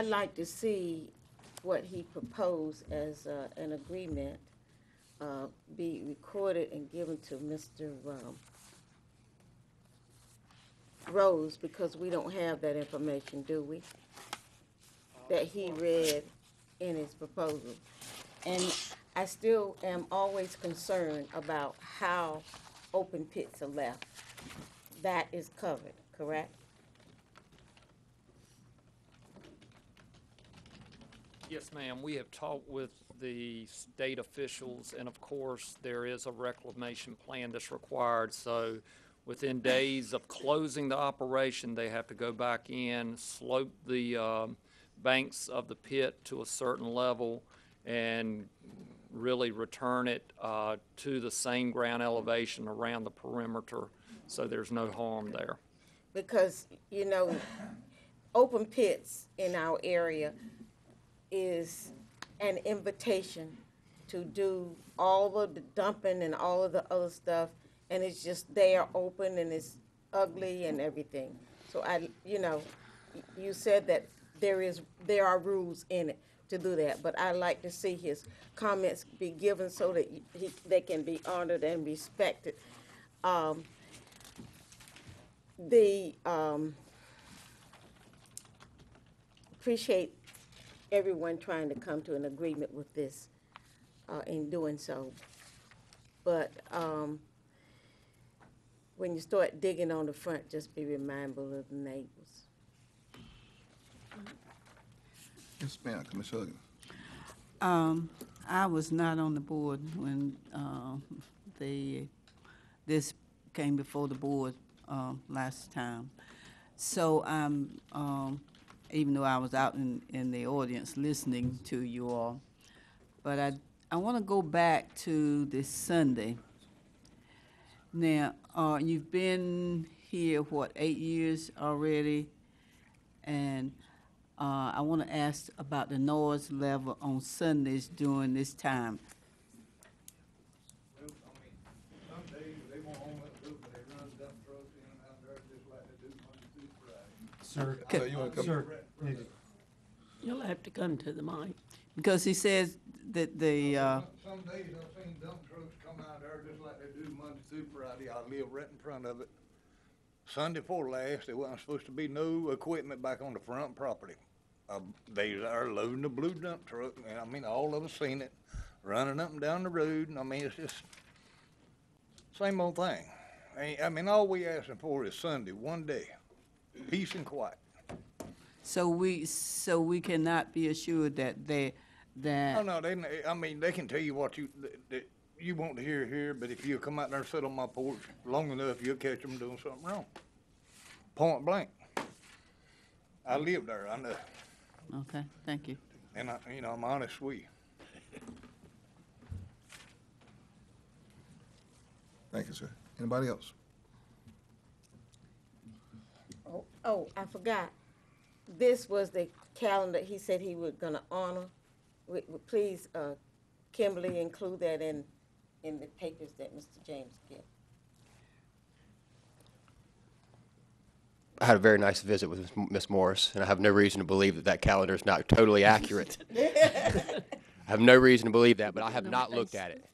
like to see what he proposed as an agreement be recorded and given to Mr. Rose, because we don't have that information, do we? That he read in his proposal. And I still am always concerned about how open pits are left. That is covered, correct? Yes, ma'am. We have talked with the state officials, and of course, there is a reclamation plan that's required. So within days of closing the operation, they have to go back in, slope the banks of the pit to a certain level, and really return it to the same ground elevation around the perimeter, so there's no harm there. Because, you know, open pits in our area is an invitation to do all of the dumping and all of the other stuff, and it's just there open and it's ugly and everything. So you know, you said that there are rules in it to do that, but I'd like to see his comments be given so that they can be honored and respected. Appreciate everyone trying to come to an agreement with this in doing so. But when you start digging on the front, just be mindful of the neighbors. Yes, ma'am, Commissioner Huggins. I was not on the board when this came before the board last time. So I'm, even though I was out in the audience listening to you all, but I want to go back to this Sunday. Now, you've been here, what, 8 years already? And I want to ask about the noise level on Sundays during this time. Well, I mean, some days they won't own that roof, but they run dump trucks in and out there just like they do Monday through Friday. Sir, So you wanna come- sir, You'll have to come to the mic. Because he says that the, Some days I've seen dump trucks come out there just like they do Monday through Friday. I live right in front of it. Sunday before last, there wasn't supposed to be no equipment back on the front property. They are loading the blue dump truck, and I mean, all of us seen it, running up and down the road, and I mean, it's just same old thing. I mean, all we asking for is Sunday, one day, peace and quiet. so we cannot be assured that Oh, no, I mean, they can tell you what that you want to hear here, but if you come out there and sit on my porch long enough, you'll catch them doing something wrong. Point blank. I live there, I know. Okay, thank you. And I'm honest with you. Thank you, sir. Anybody else? Oh, I forgot. This was the calendar he said he was gonna honor. Please, Kimberly, include that in the papers that Mr. James gave. I had a very nice visit with Miss Morris, and I have no reason to believe that calendar is not totally accurate. I have no reason to believe that, but I have not looked at it.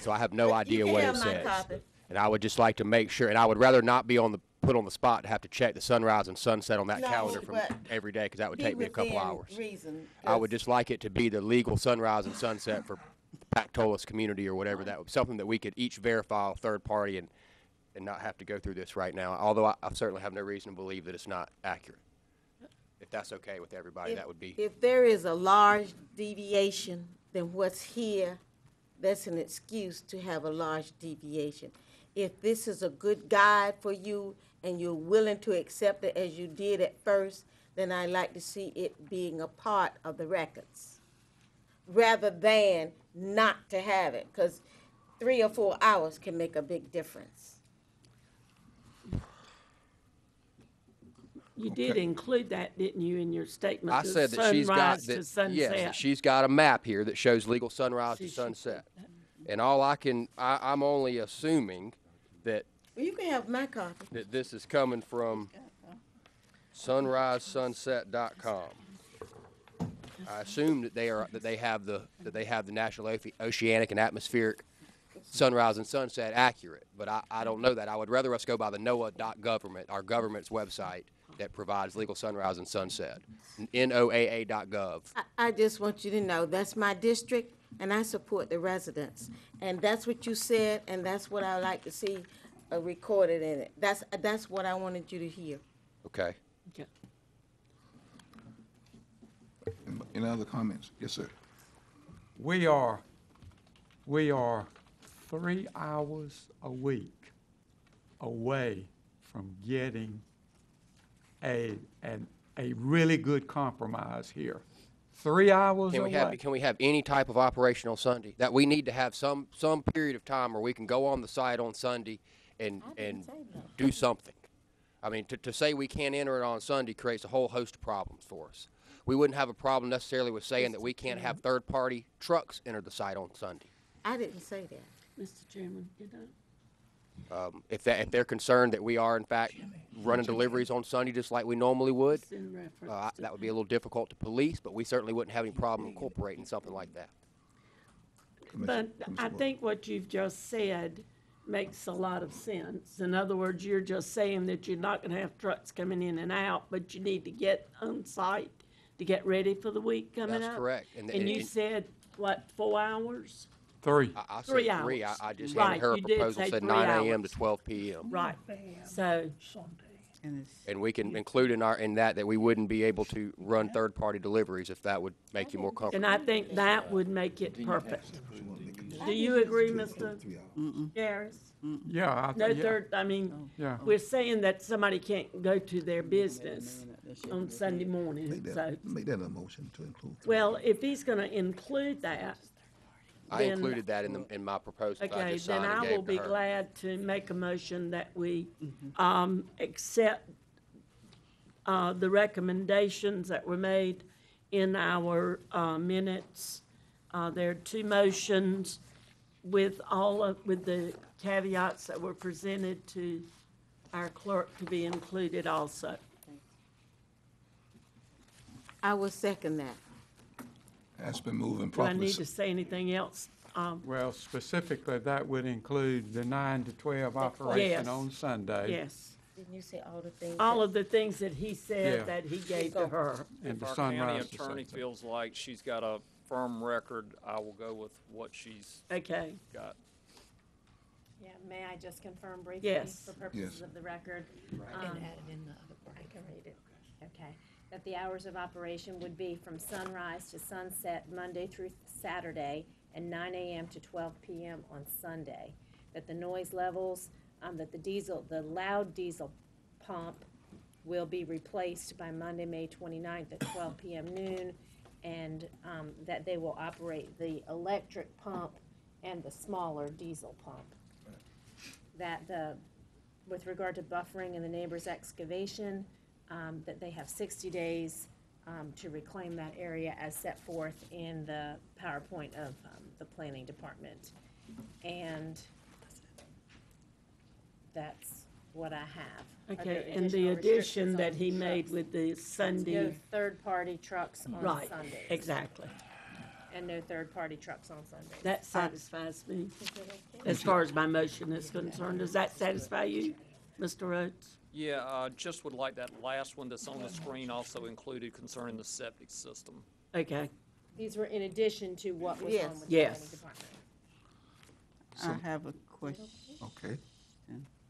So I have no idea what it says. And I would just like to make sure, and I would rather not be put on the spot to have to check the sunrise and sunset on that calendar from every day, because that would take me a couple hours. I would just like it to be the legal sunrise and sunset for Pactolus community or whatever. That was something that we could each verify a third party and not have to go through this right now, although I certainly have no reason to believe that it's not accurate. If that's okay with everybody, that would be. If there is a large deviation than what's here, that's an excuse to have a large deviation. If this is a good guide for you and you're willing to accept it as you did at first, then I'd like to see it being a part of the records, rather than not to have it, because 3 or 4 hours can make a big difference. You did include that, didn't you, in your statement? I the said that she's got, sunrise to that, sunset? yes, that she's got a map here that shows legal sunrise to sunset. And all I'm only assuming that Well, you can have my copy. this is coming from sunrisesunset.com. I assume that they have the National Oceanic and Atmospheric sunrise and sunset accurate, but I don't know that. I would rather us go by the NOAA.government, our government's website that provides legal sunrise and sunset, NOAA.gov. I just want you to know, that's my district, and I support the residents. And that's what you said, and that's what I like to see recorded in it. That's what I wanted you to hear. Okay. Any other comments? Yes, sir. We are 3 hours a week away from getting a really good compromise here. 3 hours away. Can we have any type of operation on Sunday? That we need to have some period of time where we can go on the site on Sunday and do something. I mean, to say we can't enter it on Sunday creates a whole host of problems for us. We wouldn't have a problem necessarily with saying that we can't have third-party trucks enter the site on Sunday. I didn't say that. Mr. Chairman, did I? If they're concerned that we are in fact running deliveries on Sunday just like we normally would, that would be a little difficult to police, but we certainly wouldn't have any problem incorporating something like that. But I think what you've just said makes a lot of sense. In other words, you're just saying that you're not gonna have trucks coming in and out, but you need to get on site to get ready for the week coming up? That's correct. And you said, what, 4 hours? 3. I said 3 3. hours. I just Right, handed her a you did proposal say said 3 9 a.m. hours. to 12 p.m. Right, so, And we can include in that we wouldn't be able to run third-party deliveries if that would make you more comfortable. and I think that would make it perfect. Do you agree, Mr. Garris? Yeah. No third, Yeah. we're saying that somebody can't go to their business on Sunday morning, so. Make that a motion to include. Well, if he's gonna include that, I then- included that in my proposal that I okay, just then signed and I will gave to be her. glad to make a motion that we, accept, the recommendations that were made in our, minutes. There are 2 motions with with the caveats that were presented to our clerk to be included also. I will second that. That's been moving Do I properly. need to say anything else? Well, specifically, that would include the 9 to 12 operation Yes. on Sunday. Yes. Didn't you say all the things? All of the things that he Yeah. said that he gave to her. And the If our county sunrise to attorney sunset. feels like she's got a firm record, I will go with what she's Okay. got. Yeah, may I just confirm briefly? Yes. For purposes Yes. of the record? And add it in the other part. I can read it. Okay. That the hours of operation would be from sunrise to sunset, Monday through Saturday, and 9 a.m. to 12 p.m. on Sunday. That the noise levels, that the loud diesel pump will be replaced by Monday, May 29th at 12 p.m. noon, and that they will operate the electric pump and the smaller diesel pump. That with regard to buffering and the neighbor's excavation, that they have 60 days to reclaim that area as set forth in the PowerPoint of the planning department. And that's what I have. Are there Okay, and the additional addition restrictions that on he made trucks? with the No Sunday, third-party trucks on right, Sundays. exactly. And no third-party trucks on Sundays. That satisfies me, as far as my motion is concerned. Does that satisfy you, Mr. Rhodes? Yeah, just would like that last one that's on the screen also included concerning the septic system. Okay. These were in addition to what was Yes. on with the Yes. planning department. I have a question. Okay.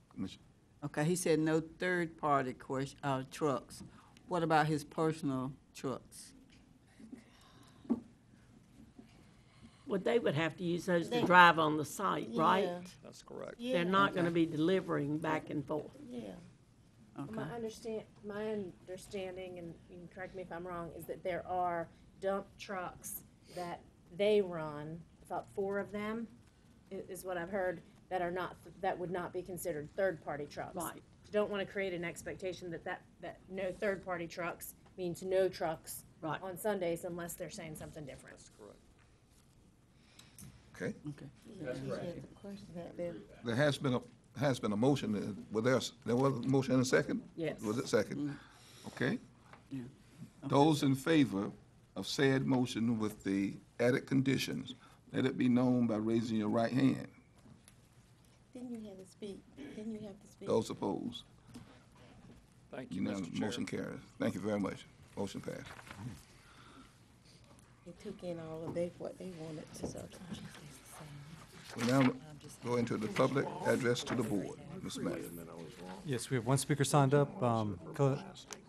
Commissioner. Okay, he said no third-party trucks. What about his personal trucks? Well, they would have to use those to drive on the site, right? Yeah. That's correct. Yeah. They're not gonna be delivering back and forth. Yeah. Okay. My understanding, and you can correct me if I'm wrong, is that there are dump trucks that they run, about 4 of them, is what I've heard, that are not, that would not be considered third-party trucks. Right. Don't want to create an expectation that no third-party trucks means no trucks Right. on Sundays unless they're saying something different. That's correct. Okay. Okay. There has been a motion. There was a motion and a second? Yes. Was it second? Okay. Yeah. Those in favor of said motion with the added conditions, let it be known by raising your right hand. Didn't you have to speak? Didn't you have to speak? Those opposed? Thank you, Unanimous. Mr. Chair. Motion carries. Thank you very much. Motion passed. They took in all of what they wanted to say. We now go into the public address to the board. Ms. Mack. Yes, we have one speaker signed up,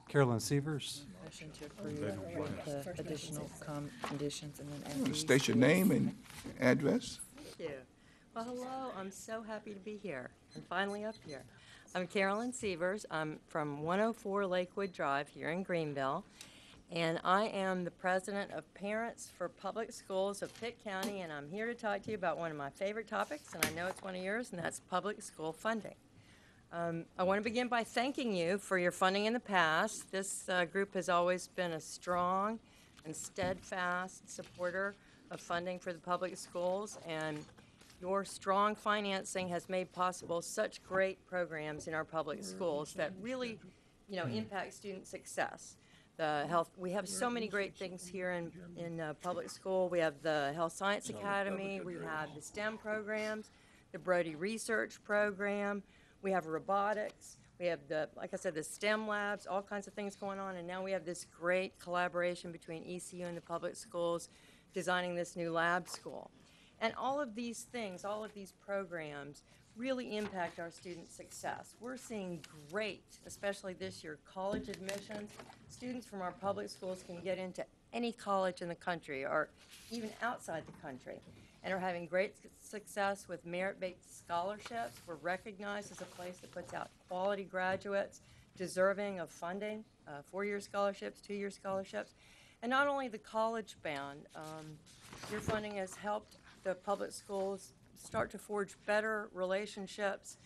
Carolyn Severs. Motion to approve with the additional conditions and then add these. State your name and address. Thank you. Well, hello, I'm so happy to be here and finally up here. I'm Carolyn Severs. I'm from 104 Lakewood Drive here in Greenville, and I am the president of Parents for Public Schools of Pitt County, and I'm here to talk to you about one of my favorite topics, and I know it's one of yours, and that's public school funding. I want to begin by thanking you for your funding in the past. This group has always been a strong and steadfast supporter of funding for the public schools, and your strong financing has made possible such great programs in our public schools that really, impact student success. The health, we have so many great things here in public school. We have the Health Science Academy, we have the STEM programs, the Brody Research Program, we have robotics, we have like I said, the STEM labs, all kinds of things going on, and now we have this great collaboration between ECU and the public schools designing this new lab school. And all of these things, all of these programs really impact our student success. We're seeing great, especially this year, college admissions. Students from our public schools can get into any college in the country or even outside the country and are having great success with merit-based scholarships. We're recognized as a place that puts out quality graduates deserving of funding, 4-year scholarships, 2-year scholarships. And not only the college-bound, your funding has helped the public schools start to forge better relationships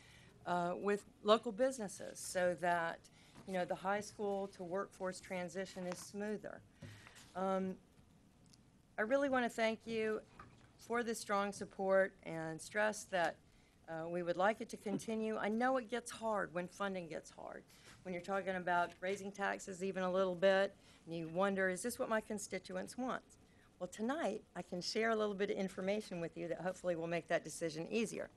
with local businesses so that, the high school to workforce transition is smoother. I really want to thank you for this strong support and stress that we would like it to continue. I know it gets hard when funding gets hard. When you're talking about raising taxes even a little bit, and you wonder, is this what my constituents want? Well, tonight, I can share a little bit of information with you that hopefully will make that decision easier.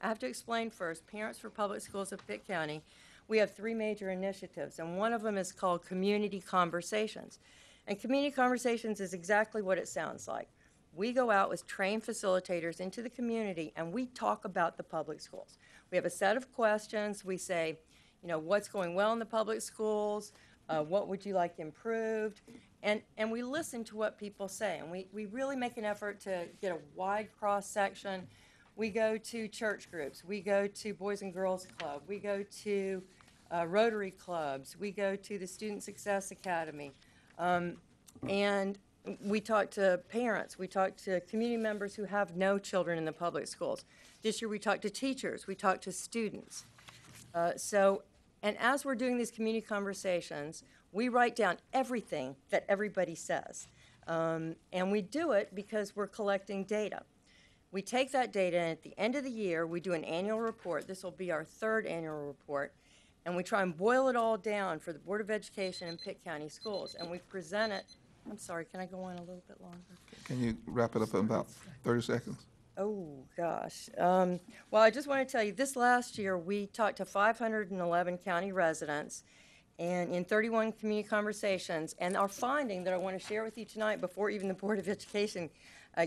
I have to explain first, Parents for Public Schools of Pitt County, we have 3 major initiatives, and one of them is called Community Conversations. And Community Conversations is exactly what it sounds like. We go out with trained facilitators into the community, and we talk about the public schools. We have a set of questions. We say, what's going well in the public schools? What would you like improved? And we listen to what people say, and we really make an effort to get a wide cross-section. We go to church groups, we go to Boys and Girls Club, we go to Rotary clubs, we go to the Student Success Academy, and we talk to parents, we talk to community members who have no children in the public schools. This year we talk to teachers, we talk to students. And as we're doing these community conversations, we write down everything that everybody says. And we do it because we're collecting data. We take that data, and at the end of the year, we do an annual report. This will be our 3rd annual report. And we try and boil it all down for the Board of Education and Pitt County Schools. And we present it. I'm sorry, can I go on a little bit longer? Can you wrap it up in about 30 seconds? Oh, gosh. Well, I just want to tell you, this last year, we talked to 511 county residents and in 31 community conversations. And our finding that I want to share with you tonight before even the Board of Education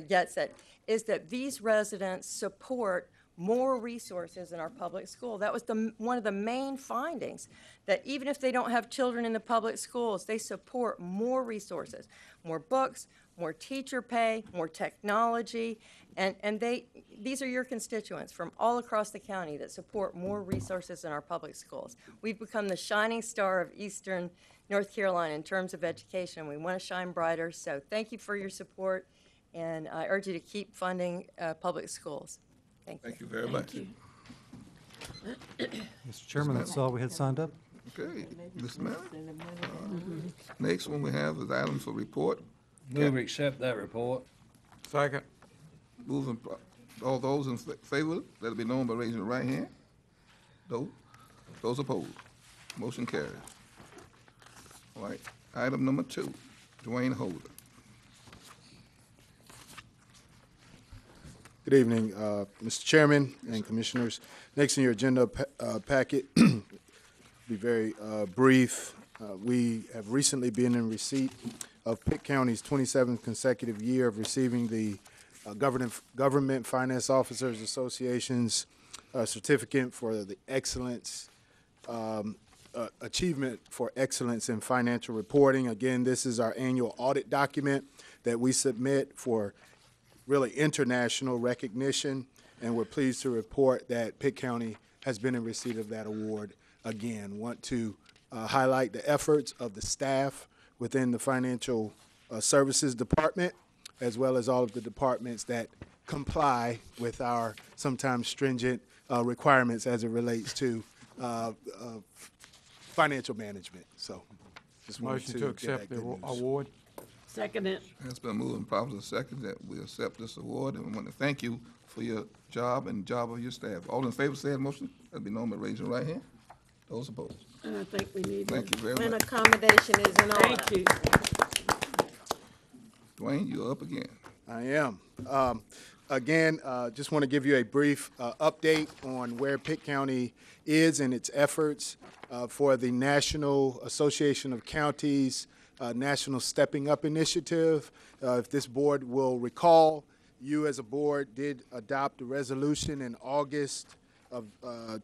gets it is that these residents support more resources in our public school. That was one of the main findings, that even if they don't have children in the public schools, they support more resources, more books, more teacher pay, more technology, and these are your constituents from all across the county that support more resources in our public schools. We've become the shining star of Eastern North Carolina in terms of education, and we want to shine brighter, so thank you for your support, and I urge you to keep funding public schools. Thank you very much. Mr. Chairman, that's all we had signed up. Okay, Ms. Mary. Next one we have is items for report. Move to accept that report. Second. Moving, all those in favor, let it be known by raising the right hand. Those opposed, motion carries. All right, item number 2, Dwayne Holder. Good evening, Mr. Chairman and Commissioners. Next in your agenda packet, be very brief. We have recently been in receipt of Pitt County's 27th consecutive year of receiving the Government Finance Officers Association's certificate for the excellence, achievement for excellence in financial reporting. Again, this is our annual audit document that we submit for really international recognition, and we're pleased to report that Pitt County has been in receipt of that award again. Want to highlight the efforts of the staff within the Financial Services Department, as well as all of the departments that comply with our sometimes stringent requirements as it relates to financial management. So, just wanted Motion to accept the award. Second it. It's been moved and properly second that we accept this award, and we want to thank you for your job and job of your staff. All in favor, say the motion. Let it be known by raising your right hand. Those opposed. And I think we need. Thank you very And much. accommodation is in order. Thank you. Dwayne, you're up again. I am. Again, just want to give you a brief update on where Pitt County is in its efforts for the National Association of Counties National Stepping Up Initiative. If this board will recall, you as a board did adopt a resolution in August of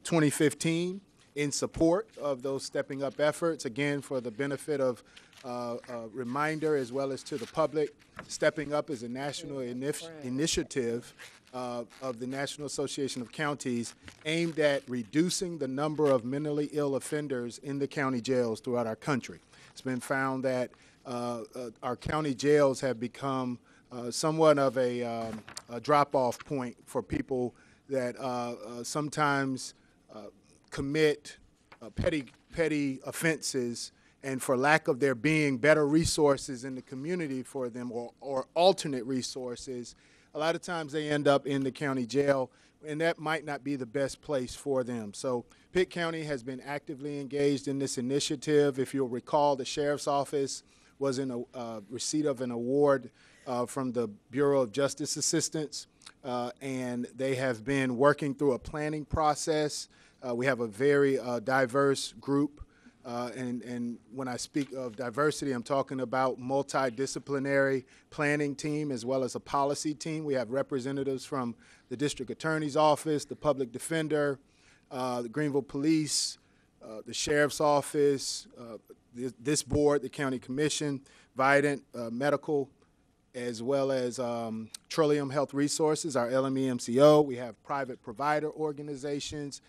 2015 in support of those stepping up efforts. Again, for the benefit of a reminder as well as to the public, Stepping Up is a national initiative of the National Association of Counties aimed at reducing the number of mentally ill offenders in the county jails throughout our country. It's been found that our county jails have become somewhat of a drop-off point for people that sometimes commit petty offenses, and for lack of there being better resources in the community for them or alternate resources, a lot of times they end up in the county jail, and that might not be the best place for them. So Pitt County has been actively engaged in this initiative. If you'll recall, the Sheriff's Office was in a receipt of an award from the Bureau of Justice Assistance, and they have been working through a planning process. We have a very diverse group, and when I speak of diversity, I'm talking about multidisciplinary planning team as well as a policy team. We have representatives from the District Attorney's Office, the Public Defender, the Greenville Police, the Sheriff's Office, this board, the County Commission, Vidant Medical, as well as Trillium Health Resources, our LME-MCO. We have private provider organizations,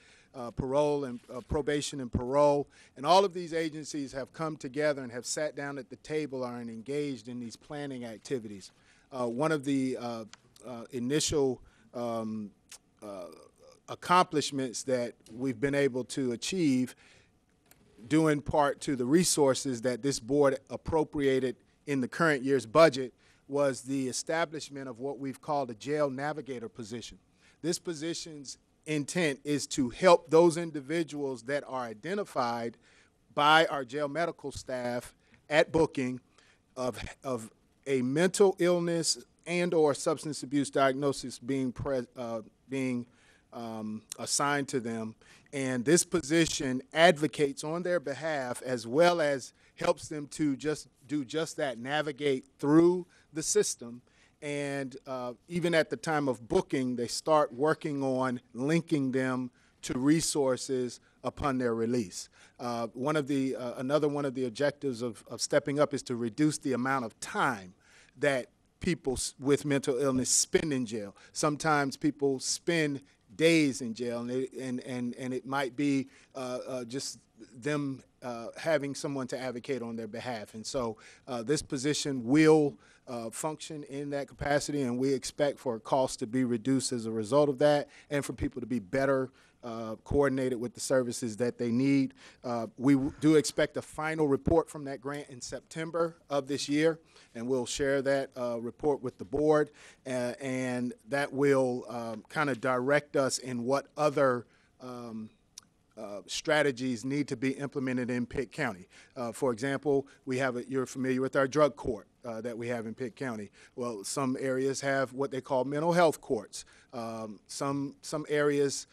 parole and probation and parole, and all of these agencies have come together and have sat down at the table and are engaged in these planning activities. One of the initial accomplishments that we've been able to achieve, due in part to the resources that this board appropriated in the current year's budget, was the establishment of what we've called a jail navigator position. This position's intent is to help those individuals that are identified by our jail medical staff at booking of a mental illness and or substance abuse diagnosis being assigned to them. And this position advocates on their behalf as well as helps them to just do just that, navigate through the system. And even at the time of booking, they start working on linking them to resources upon their release. Another one of the objectives of Stepping Up is to reduce the amount of time that people with mental illness spend in jail. Sometimes people spend days in jail, and it might be just them having someone to advocate on their behalf. And so this position will function in that capacity, and we expect for costs to be reduced as a result of that, and for people to be better coordinated with the services that they need. We do expect a final report from that grant in September of this year, and we'll share that report with the board, and that will kind of direct us in what other strategies need to be implemented in Pitt County. For example, you're familiar with our drug court that we have in Pitt County. Well, some areas have what they call mental health courts. Some areas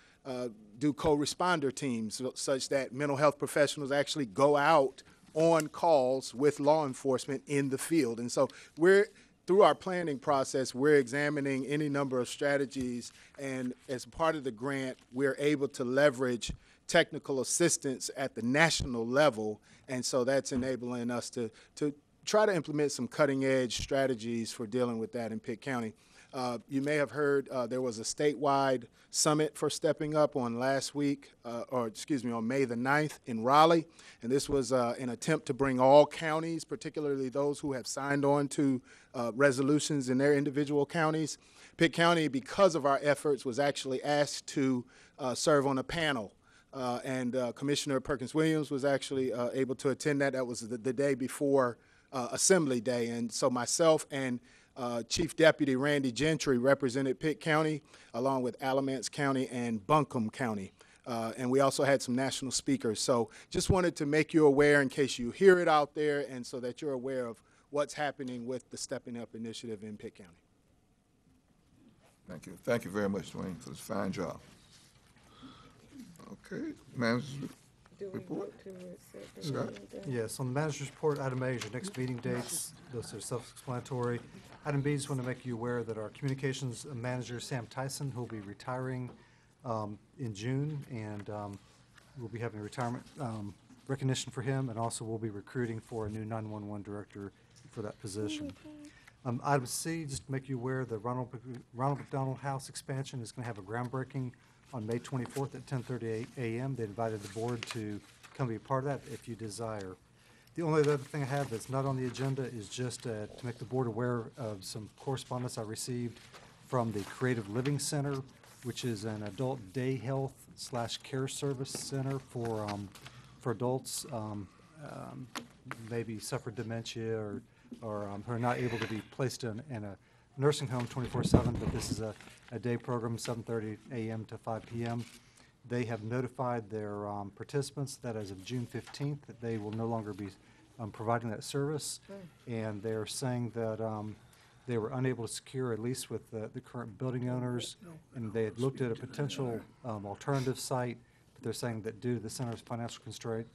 do co-responder teams such that mental health professionals actually go out on calls with law enforcement in the field. And so through our planning process, we're examining any number of strategies, and as part of the grant, we're able to leverage technical assistance at the national level, and so that's enabling us to try to implement some cutting-edge strategies for dealing with that in Pitt County. You may have heard there was a statewide summit for Stepping Up on May the 9th in Raleigh, and this was an attempt to bring all counties, particularly those who have signed on to resolutions in their individual counties. Pitt County, because of our efforts, was actually asked to serve on a panel, and Commissioner Perkins-Williams was actually able to attend that. That was the day before Assembly Day, and so myself and Chief Deputy Randy Gentry represented Pitt County, along with Alamance County and Buncombe County. And we also had some national speakers. So just wanted to make you aware in case you hear it out there, and so that you're aware of what's happening with the Stepping Up initiative in Pitt County. Thank you. Thank you very much, Dwayne, for this fine job. Okay, manager's report. Scott? Yes, on the manager's report, item A is your next meeting dates. Those are self-explanatory. Item B, just want to make you aware that our communications manager, Sam Tyson, who will be retiring in June, and we'll be having a retirement recognition for him, and also we'll be recruiting for a new 911 director for that position. Item C, just to make you aware, the Ronald McDonald House expansion is going to have a groundbreaking on May 24th at 10:30 a.m. They invited the board to come be a part of that if you desire. The only other thing I have that's not on the agenda is just to make the board aware of some correspondence I received from the Creative Living Center, which is an adult day health / care service center for adults maybe suffer dementia or who are not able to be placed in a nursing home 24/7, but this is a day program, 7:30 a.m. to 5 p.m. They have notified their participants that as of June 15th, that they will no longer be providing that service, and they're saying that they were unable to secure a lease with the current building owners, and they had looked at a potential alternative site, but they're saying that due to the center's financial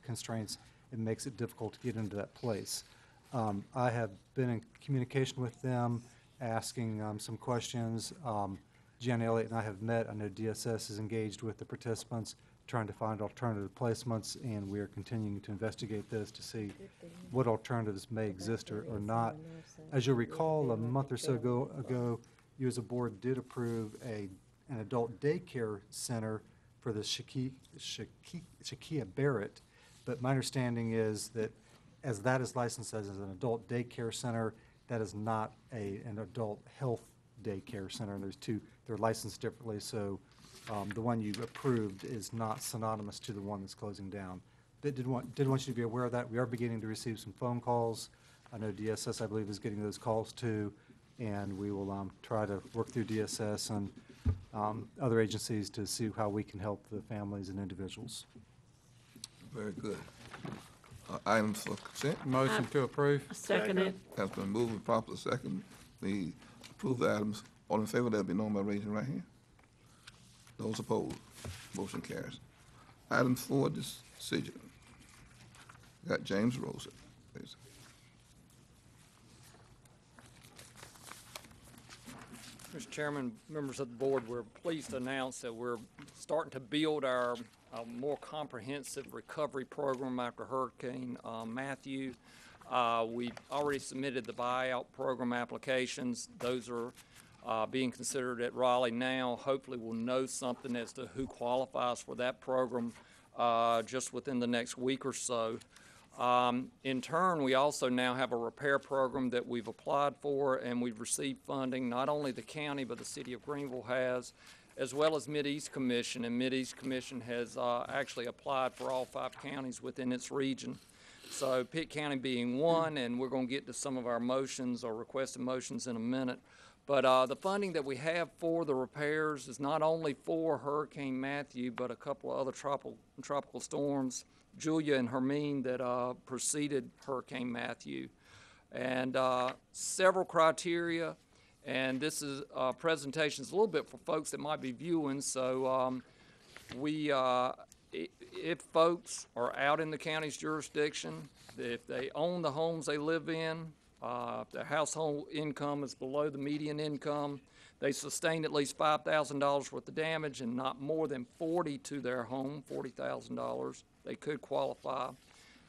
constraints, it makes it difficult to get into that place. I have been in communication with them, asking some questions. Jan Elliott and I have met. I know DSS is engaged with the participants, trying to find alternative placements, and we are continuing to investigate this to see what alternatives may exist or not. As you'll recall, a month or so ago, you as a board did approve an adult daycare center for the Shakia Barrett, but my understanding is that as that is licensed as an adult daycare center, that is not an adult health daycare center, and they're licensed differently, so the one you approved is not synonymous to the one that's closing down. But did want you to be aware of that. We are beginning to receive some phone calls. I know DSS, I believe, is getting those calls too, and we will try to work through DSS and other agencies to see how we can help the families and individuals. Very good. Items for consent? Motion to approve. Second it. Has been moved and properly second. We approve the items. All in favor, that'll be known by raising your right hand. Those opposed, motion carries. Item 4, decision. Got James Rosa, please. Mr. Chairman, members of the board, we're pleased to announce that we're starting to build our more comprehensive recovery program after Hurricane Matthew. We've already submitted the buyout program applications. Those are being considered at Raleigh now. Hopefully we'll know something as to who qualifies for that program just within the next week or so. In turn, we also now have a repair program that we've applied for, and we've received funding. Not only the county, but the city of Greenville has, as well as Mid-East Commission. And Mid-East Commission has actually applied for all 5 counties within its region. So Pitt County being one, and we're going to get to some of our motions or requested motions in a minute. But the funding that we have for the repairs is not only for Hurricane Matthew, but a couple of other tropical storms, Julia and Hermine, that preceded Hurricane Matthew. And several criteria, and this is presentations a little bit for folks that might be viewing. So if folks are out in the county's jurisdiction, if they own the homes they live in, if their household income is below the median income, they sustained at least $5,000 worth of damage and not more than 40 to their home, $40,000, they could qualify.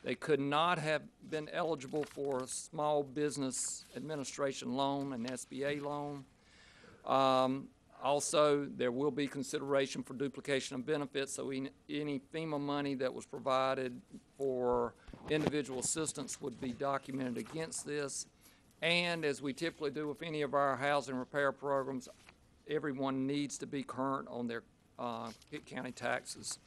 They could not have been eligible for a small business administration loan, an SBA loan. Also, there will be consideration for duplication of benefits, so any FEMA money that was provided for individual assistance would be documented against this. And as we typically do with any of our housing repair programs, everyone needs to be current on their Pitt County taxes.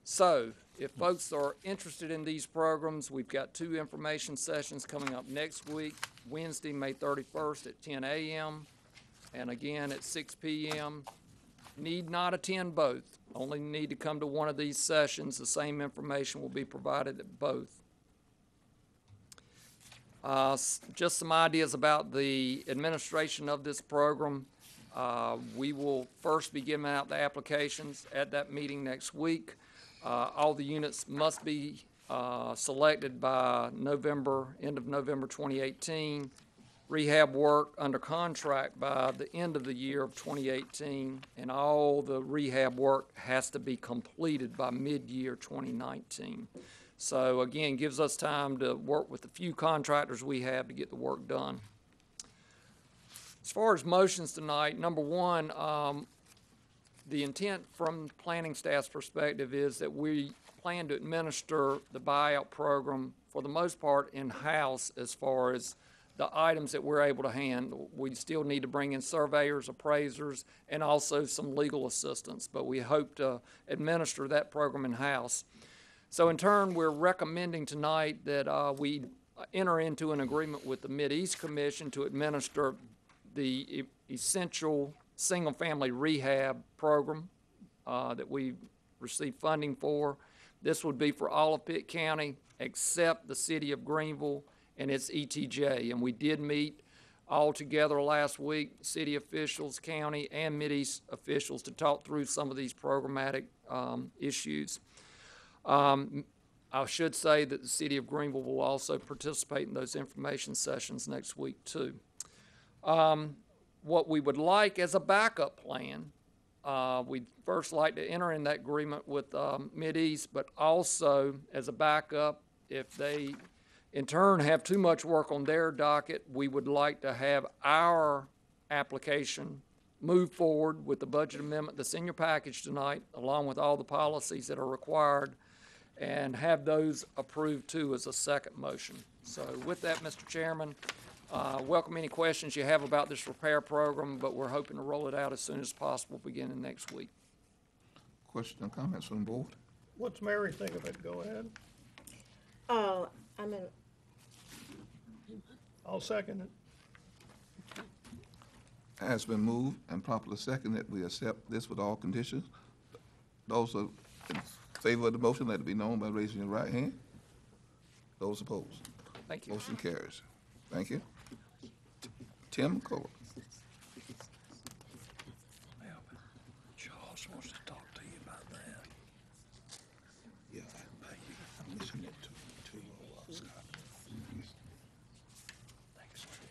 So, if folks are interested in these programs, we've got 2 information sessions coming up next week, Wednesday, May 31st at 10 a.m., and again at 6 p.m. Need not attend both. Only need to come to one of these sessions. The same information will be provided at both. Just some ideas about the administration of this program. We will first be giving out the applications at that meeting next week. All the units must be selected by end of November 2018. Rehab work under contract by the end of the year of 2018, and all the rehab work has to be completed by mid-year 2019. So again, gives us time to work with the few contractors we have to get the work done. As far as motions tonight, number one, the intent from planning staff's perspective is that we plan to administer the buyout program for the most part in-house as far as the items that we're able to handle. We still need to bring in surveyors, appraisers, and also some legal assistance, but we hope to administer that program in-house. So in turn, we're recommending tonight that we enter into an agreement with the Mid-East Commission to administer the essential single-family rehab program that we received funding for. This would be for all of Pitt County except the city of Greenville and its ETJ. And we did meet all together last week, city officials, county, and Mid-East officials to talk through some of these programmatic issues. I should say that the city of Greenville will also participate in those information sessions next week too. What we would like as a backup plan, we'd first like to enter in that agreement with Mid-East, but also as a backup, if they in turn have too much work on their docket, we would like to have our application move forward with the budget amendment that's in your package tonight, along with all the policies that are required, and have those approved too as a second motion. So with that, Mr. Chairman, welcome any questions you have about this repair program, but we're hoping to roll it out as soon as possible beginning next week. Questions and comments from the board? What's Mary think of it? Go ahead. I'll second it. Has been moved and properly seconded that we accept this with all conditions. Those are in favor of the motion, let it be known by raising your right hand. Those opposed? Thank you. Motion carries. Thank you. Tim Cole. Charles wants to talk to you about that. Yeah, I'm listening to Scott.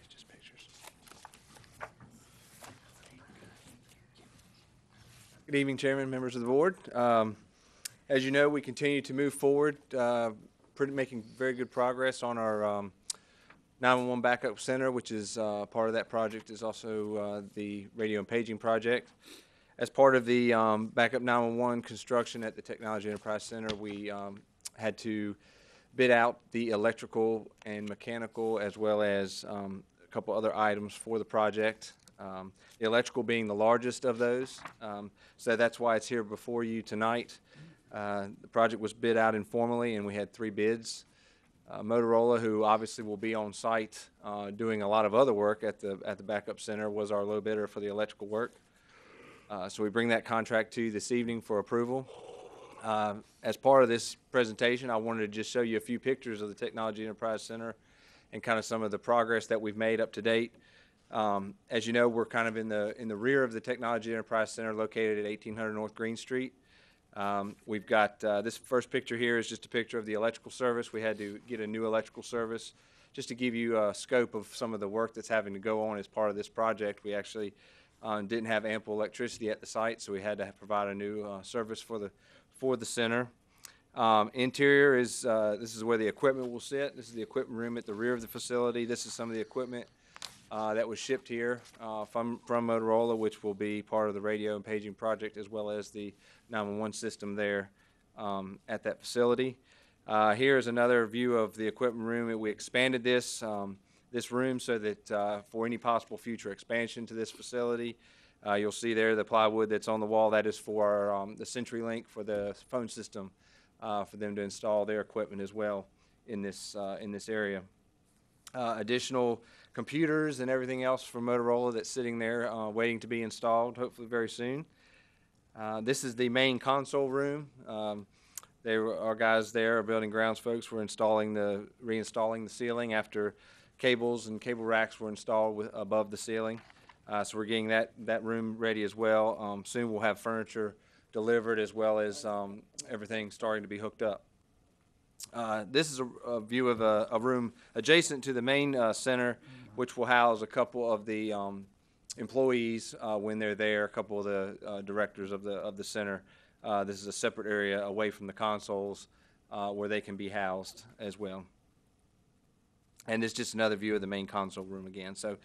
Just pictures. Good evening, Chairman, members of the board. As you know, we continue to move forward, making very good progress on our 911 Backup Center, which is part of that project is also the radio and paging project. As part of the Backup 911 construction at the Technology Enterprise Center, we had to bid out the electrical and mechanical as well as a couple other items for the project. The electrical being the largest of those, so that's why it's here before you tonight. The project was bid out informally, and we had 3 bids. Motorola, who obviously will be on site doing a lot of other work at the backup center, was our low bidder for the electrical work. So we bring that contract to you this evening for approval. As part of this presentation, I wanted to just show you a few pictures of the Technology Enterprise Center and kind of some of the progress that we've made up to date. As you know, we're kind of in the rear of the Technology Enterprise Center located at 1800 North Green Street. We've got this first picture here is just a picture of the electrical service. We had to get a new electrical service just to give you a scope of some of the work that's having to go on as part of this project. We actually didn't have ample electricity at the site, so we had to provide a new service for the center. Interior is this is where the equipment will sit. This is the equipment room at the rear of the facility. This is some of the equipment that was shipped here from Motorola, which will be part of the radio and paging project, as well as the 911 system there at that facility. Here is another view of the equipment room. We expanded this room so that for any possible future expansion to this facility, you'll see there the plywood that's on the wall. That is for the CenturyLink for the phone system, for them to install their equipment as well in this area. Additional computers and everything else from Motorola that's sitting there waiting to be installed, hopefully very soon. This is the main console room. Our guys there, our building grounds folks, were reinstalling the ceiling after cables and cable racks were installed above the ceiling. So we're getting that room ready as well. Soon we'll have furniture delivered as well as everything starting to be hooked up. This is a view of a room adjacent to the main center, which will house a couple of the employees when they're there, a couple of the directors of the center. This is a separate area away from the consoles where they can be housed as well. And this is just another view of the main console room again. So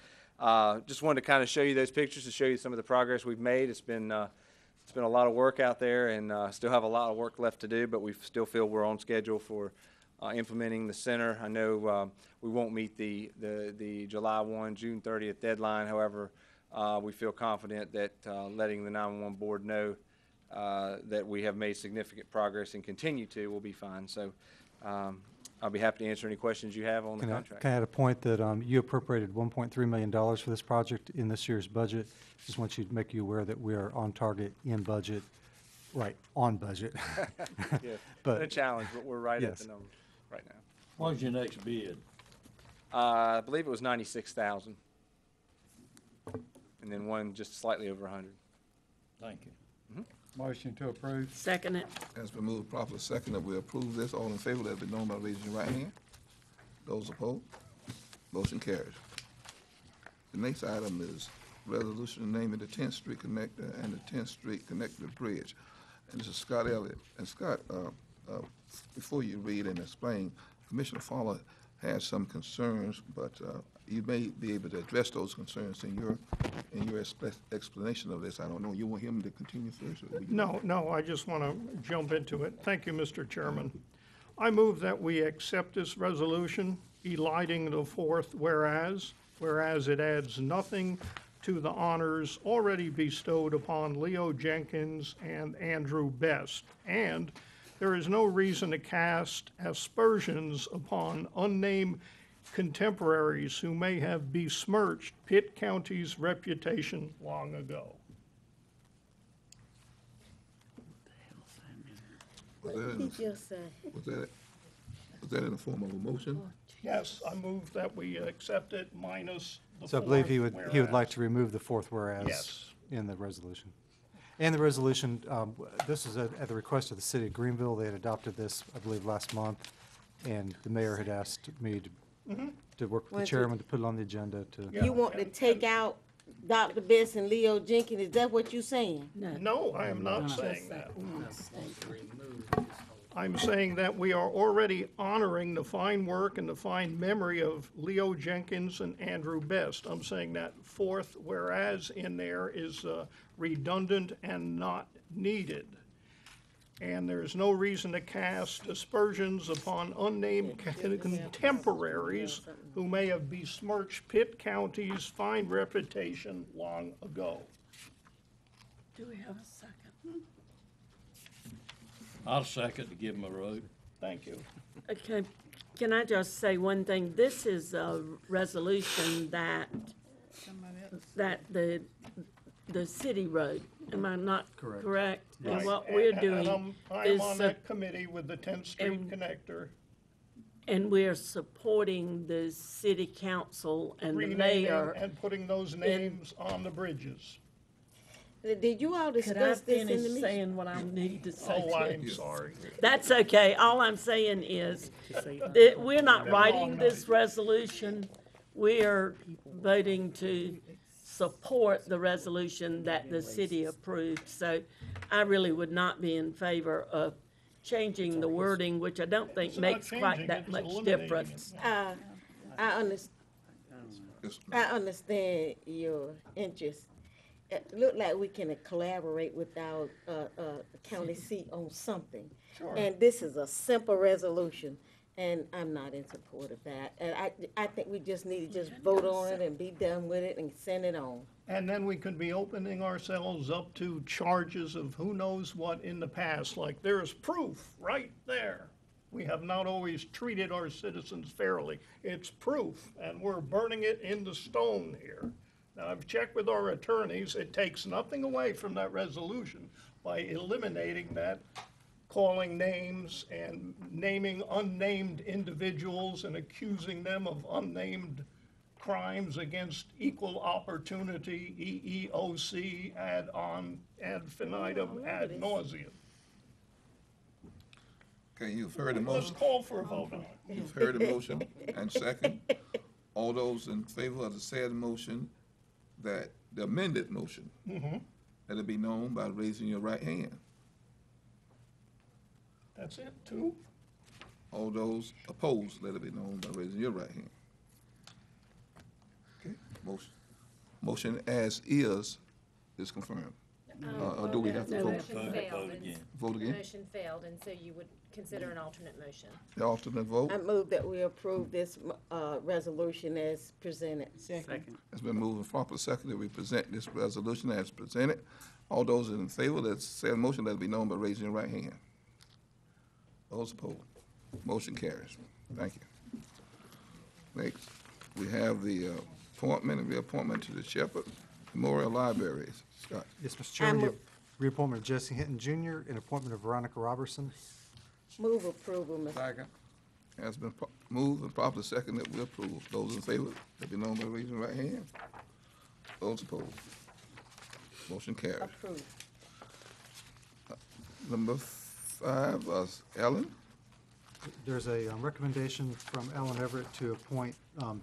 just wanted to kind of show you those pictures to show you some of the progress we've made. It's been a lot of work out there, and still have a lot of work left to do, but we still feel we're on schedule for implementing the center. I know we won't meet the July 1, June 30th deadline. However, we feel confident that letting the 911 board know that we have made significant progress and continue to will be fine. So I'll be happy to answer any questions you have on the contract. Can I add a point that you appropriated $1.3 million for this project in this year's budget? Just want you to make you aware that we are on target, in budget, right, on budget. Yeah, But a challenge, but we're right at yes. the number right now. What was your next bid? I believe it was 96,000, and then one just slightly over 100. Thank you. Motion to approve. Second it. Has been moved properly second that we approve this. All in favor, let it be known by raising your right hand. Those opposed, motion carries. The next item is resolution naming the 10th Street connector and the 10th Street connector bridge. And this is Scott Elliott. And Scott, before you read and explain, Commissioner Fowler has some concerns, but you may be able to address those concerns in your explanation of this. I don't know. You want him to continue first? Or No, I just want to jump into it. Thank you, Mr. Chairman. I move that we accept this resolution, eliding the fourth whereas it adds nothing to the honors already bestowed upon Leo Jenkins and Andrew Best, and there is no reason to cast aspersions upon unnamed contemporaries who may have besmirched Pitt County's reputation long ago. Was that in the form of a motion? Yes, I move that we accept it minus the So I fourth believe he would whereas. like to remove the fourth whereas Yes. in the resolution. And the resolution, this is at the request of the city of Greenville. They had adopted this, I believe, last month, and the mayor had asked me to work with the chairman to put it on the agenda to. You want to take out Dr. Best and Leo Jenkins, is that what you're saying? No, I am not saying that. I'm saying that we are already honoring the fine work and the fine memory of Leo Jenkins and Andrew Best. I'm saying that fourth whereas in there is redundant and not needed. and there is no reason to cast aspersions upon unnamed contemporaries who may have besmirched Pitt County's fine reputation long ago. Do we have a second? I'll second to give him a road. Thank you. Okay, can I just say one thing? This is a resolution that the city wrote. Am I not correct? And Right, what we're and doing I'm is, on that committee with the 10th Street Connector. and we're supporting the city council and the renaming mayor. and putting those names on the bridges. Did you all Could I discuss this in finish the meeting? saying what I need to say? Oh, I'm sorry. That's okay. All I'm saying is that we're not writing this resolution. We're voting to support the resolution that the city approved. So I really would not be in favor of changing the wording, which I don't think It's not makes quite changing, that it's much eliminating difference. I understand your interest. It look like we can collaborate with our county seat on something. Sure. And this is a simple resolution, and I'm not in support of that. And I think we just need to just vote on it and be done with it and send it on. And then we could be opening ourselves up to charges of who knows what in the past, like there is proof right there. We have not always treated our citizens fairly. It's proof, and we're burning it into stone here. Now, I've checked with our attorneys. It takes nothing away from that resolution by eliminating that, calling names and naming unnamed individuals and accusing them of unnamed crimes against equal opportunity, EEOC, ad infinitum, ad nauseum. Okay, you've heard the Let's motion. call for a vote on it. You've heard the motion and second. All those in favor of the said motion, that the amended motion, let it be known by raising your right hand. That's it, two? All those opposed, let it be known by raising your right hand. Okay, motion as is confirmed. Or do we have to vote? Motion failed. Vote again? Motion failed, and so you would consider an alternate motion. The alternate vote? I move that we approve this resolution as presented. Second. It's been moved and properly seconded. We present this resolution as presented. All those in favor of that said motion, let it be known by raising your right hand. Those opposed? Motion carries. Thank you. Next, we have the appointment and reappointment to the Shepherd Memorial Libraries. Scott. Yes, Mr. Chairman, you have reappointment of Jesse Hinton Jr. and appointment of Veronica Robertson. Move approval, Mr. Second. Has been moved and properly seconded that we approve. Those in favor, let it be known by raising your right hand. Those opposed? Motion carries. Approved. Number 5, Ellen. There's a recommendation from Alan Everett to appoint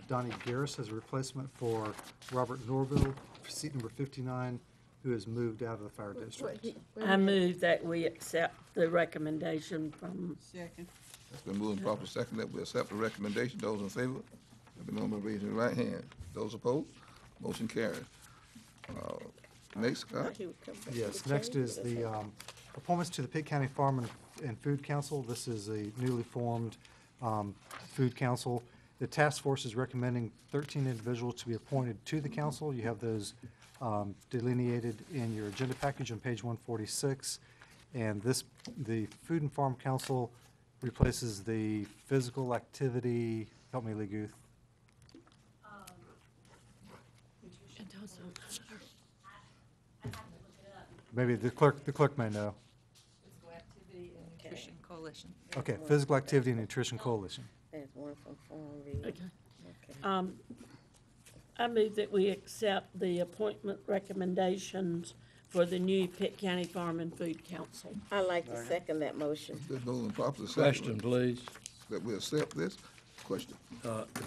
Donnie Garris as a replacement for Robert Norville, seat number 59, who has moved out of the fire district. I move that we accept the recommendation from. Second. It's been moved and properly seconded that we accept the recommendation. Those in favor, let it be known by raising your right hand. Those opposed? Motion carries. Next, Scott. Yes, next is the appointments to the Pitt County Farm and Food Council. This is a newly formed food council. The task force is recommending 13 individuals to be appointed to the council. You have those delineated in your agenda package on page 146. And the Food and Farm Council replaces the physical activity, help me, Lee Guth. Maybe the clerk may know. Physical Activity and Nutrition Coalition. Okay, Physical Activity and Nutrition Coalition. There's one from Farm Read. Okay. I move that we accept the appointment recommendations for the new Pitt County Farm and Food Council. I'd like to second that motion. It's been moved and properly seconded. Question, please. That we accept this. Question.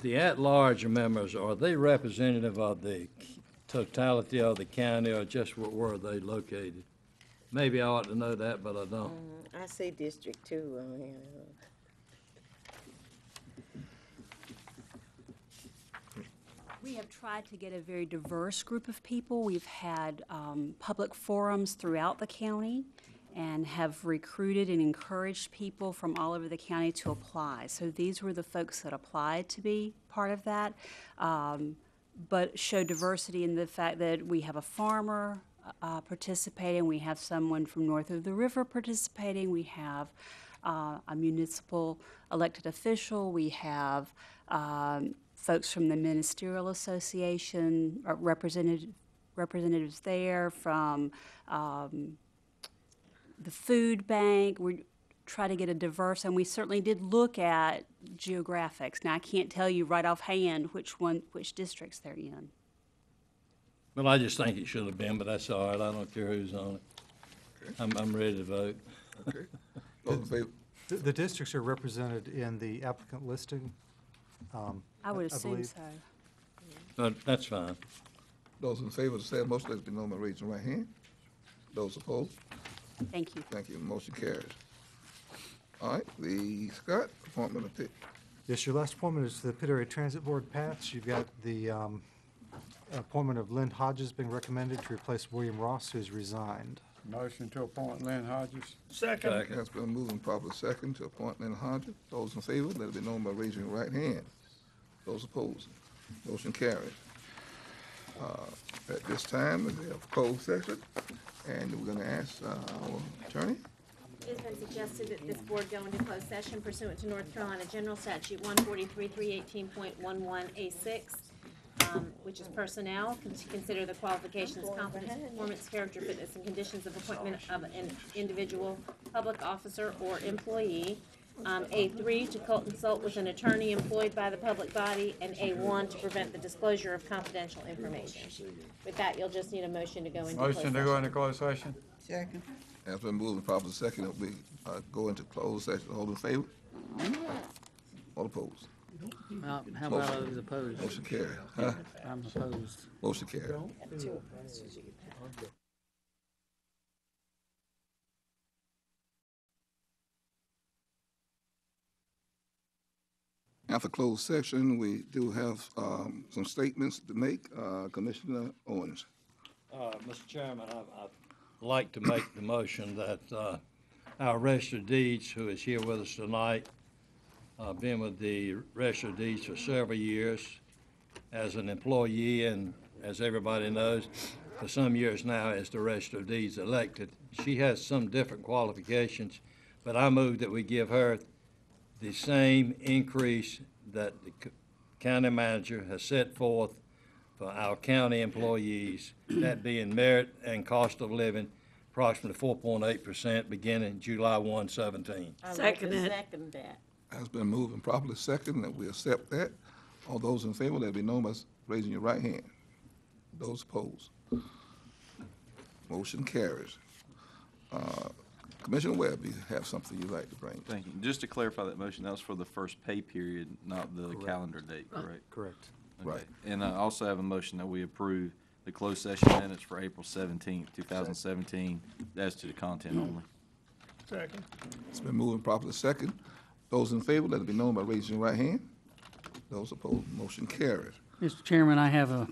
The at-large members, are they representative of the totality of the county or just where are they located? Maybe I ought to know that, but I don't. I say District 2, I mean. We have tried to get a very diverse group of people. We've had public forums throughout the county, and have recruited and encouraged people from all over the county to apply. So these were the folks that applied to be part of that, but show diversity in the fact that we have a farmer participating, we have someone from north of the river participating, we have a municipal elected official, we have folks from the Ministerial Association, representatives there from the food bank. We try to get a diverse, and we certainly did look at geographics. Now, I can't tell you right offhand which districts they're in. Well, I just think it should have been, but that's all right. I don't care who's on it. I'm ready to vote. Okay. Those in favor? The districts are represented in the applicant listing. I would assume believe. so. But that's fine. Those in favor of the said motion, let it be known by raising your right hand. Those opposed? Thank you. Thank you. Motion carries. All right, the Scott, appointment of Pitt. Yes, your last appointment is to the Pitt Area Transit Board, Pats. You've got the appointment of Lynn Hodges being recommended to replace William Ross, who's resigned. Motion to appoint Lynn Hodges. Second. Has been moved and properly second to appoint Lynn Hodges. Those in favor, let it be known by raising your right hand. Those opposed? Motion carries. At this time, we have closed session, and we're going to ask our attorney. It has been suggested that this board go into closed session pursuant to North Carolina General Statute 143-318.11A6, which is personnel, to consider the qualifications, competence, performance, character, fitness, and conditions of appointment of an individual public officer or employee. A3, to consult with an attorney employed by the public body, and A1, to prevent the disclosure of confidential information. With that, you'll just need a motion to go into closed Motion to go into closed session. Second. Has been moved and properly second that we go into closed session. All in favor? All opposed? How about those opposed? Motion carried. Huh? I'm opposed. Motion carried. After closed session, we do have some statements to make. Commissioner Owens. Mr. Chairman, I'd like to make the motion that our Register of Deeds, who is here with us tonight, been with the Register of Deeds for several years as an employee, and as everybody knows, for some years now as the Register of Deeds elected. She has some different qualifications, but I move that we give her the same increase that the county manager has set forth for our county employees, that being merit and cost of living, approximately 4.8% beginning July 1, 17. Second it. Second that. Has been moved and properly second that we accept that. All those in favor, let it be known by raising your right hand. Those opposed? Motion carries. Commissioner Webb, you have something you'd like to bring? Thank you. Just to clarify that motion, that was for the first pay period, not the Correct. calendar date, correct? Correct. Okay. Right. And I also have a motion that we approve the closed session minutes for April 17th, 2017, as to the content only. Second. It's been moved and properly second. Those in favor, let it be known by raising your right hand. Those opposed, motion carries. Mr. Chairman, I have a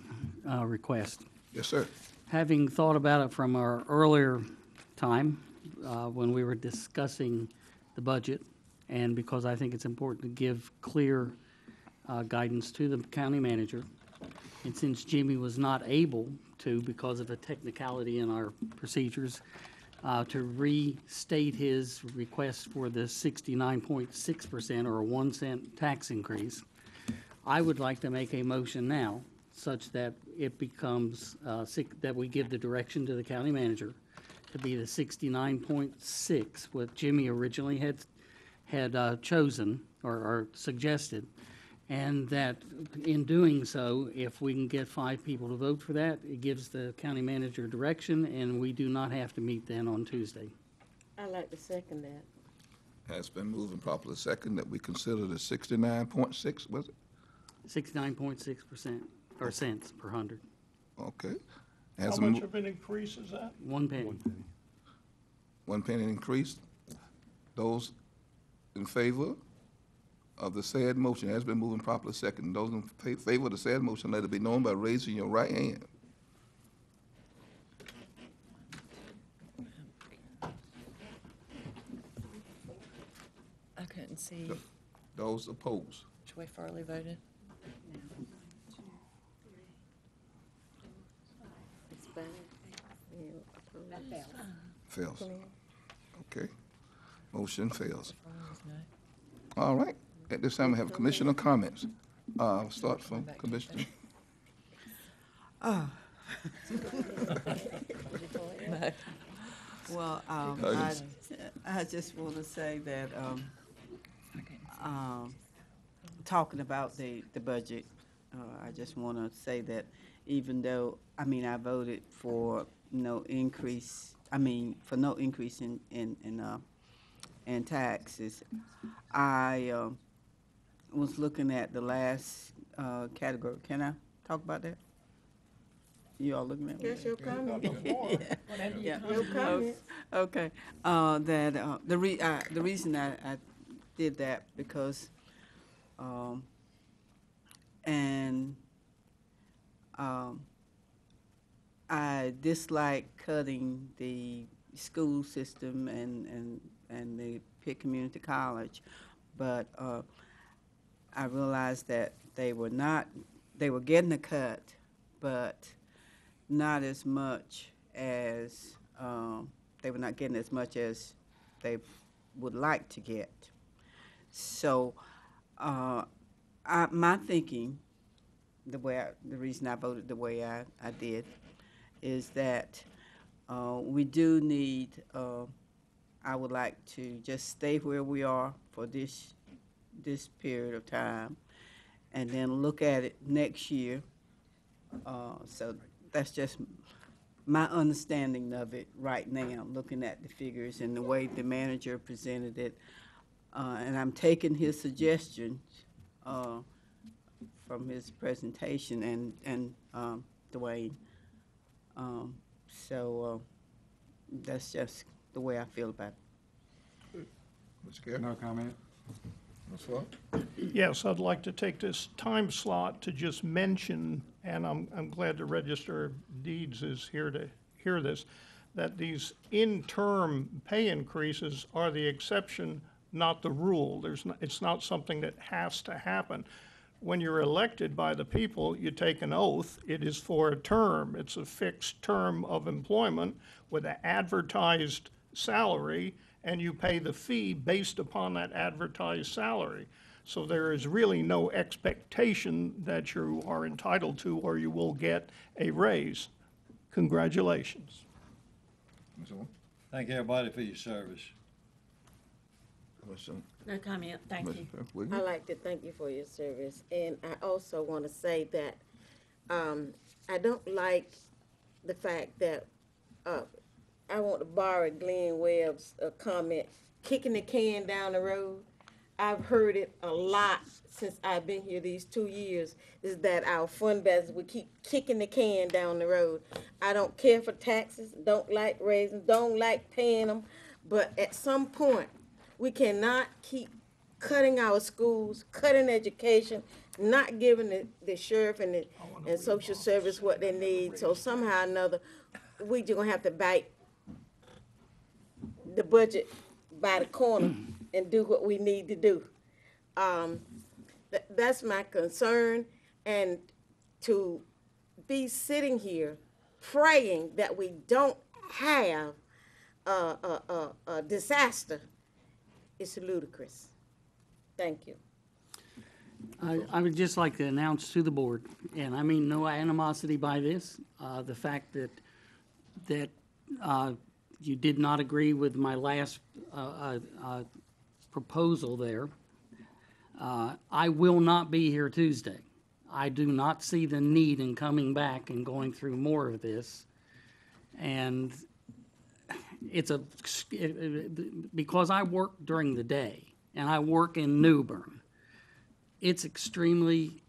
request. Yes, sir. Having thought about it from our earlier time, when we were discussing the budget, and because I think it's important to give clear guidance to the county manager, and since Jimmy was not able to, because of a technicality in our procedures, to restate his request for the 69.6% or a 1 cent tax increase, I would like to make a motion now such that it becomes, that we give the direction to the county manager to be the 69.6, what Jimmy originally had chosen or suggested, and that in doing so, if we can get 5 people to vote for that, it gives the county manager direction, and we do not have to meet then on Tuesday. I'd like to second that. Has been moved and properly second that we consider the 69.6, was it? 69.6% or cents per hundred. Okay. How Has a much mo- of an increase is that? 1 penny. 1 penny increase. Those in favor of the said motion has been moved and properly second. Those in favor of the said motion, let it be known by raising your right hand. and see Those opposed? which way Farley voted. It's fine. You approve. Fails. Okay. Motion fails. All right. At this time, we have commissioner comments. Start from Commissioner. Oh. Well, I just want to say that, talking about the budget, I just want to say that even though, I voted for no increase, for no increase in taxes, I was looking at the last category. Can I talk about that? You all looking at me? Yes, your comment. Yeah. Your comment. Okay, the reason I did that because, I dislike cutting the school system and the Pitt Community College, but I realized that they were getting a cut, but not as much as, they were not getting as much as they would like to get. So, my thinking, the reason I voted the way I did, is that we do need, I would like to just stay where we are for this period of time, and then look at it next year. So that's just my understanding of it right now, looking at the figures and the way the manager presented it. And I'm taking his suggestions from his presentation and Dwayne. So that's just the way I feel about it. Mr. Gary? No comment. Ms. Fuller? Yes, I'd like to take this time slot to just mention, and I'm glad the Register of Deeds is here to hear this, that these interim pay increases are the exception, not the rule. It's not something that has to happen. When you're elected by the people, you take an oath. It is for a term. It's a fixed term of employment with an advertised salary, and you pay the fee based upon that advertised salary. So there is really no expectation that you are entitled to or you will get a raise. Congratulations. Ms. Owen? Thank everybody for your service. No comment, thank you. I'd like to thank you for your service, and I also want to say that I don't like the fact that I want to borrow Glenn Webb's comment, kicking the can down the road. I've heard it a lot since I've been here these 2 years, is that our fund balance, we keep kicking the can down the road. I don't care for taxes, don't like raising, don't like paying them, but at some point, we cannot keep cutting our schools, cutting education, not giving the sheriff and social service what they need. So somehow or another, we just gonna have to bite the budget by the corner and do what we need to do. That's my concern, and to be sitting here praying that we don't have a disaster is ludicrous. Thank you. I would just like to announce to the board, and I mean no animosity by this, the fact that you did not agree with my last proposal there. I will not be here Tuesday. I do not see the need in coming back and going through more of this. And it's because I work during the day and I work in New Bern, it's extremely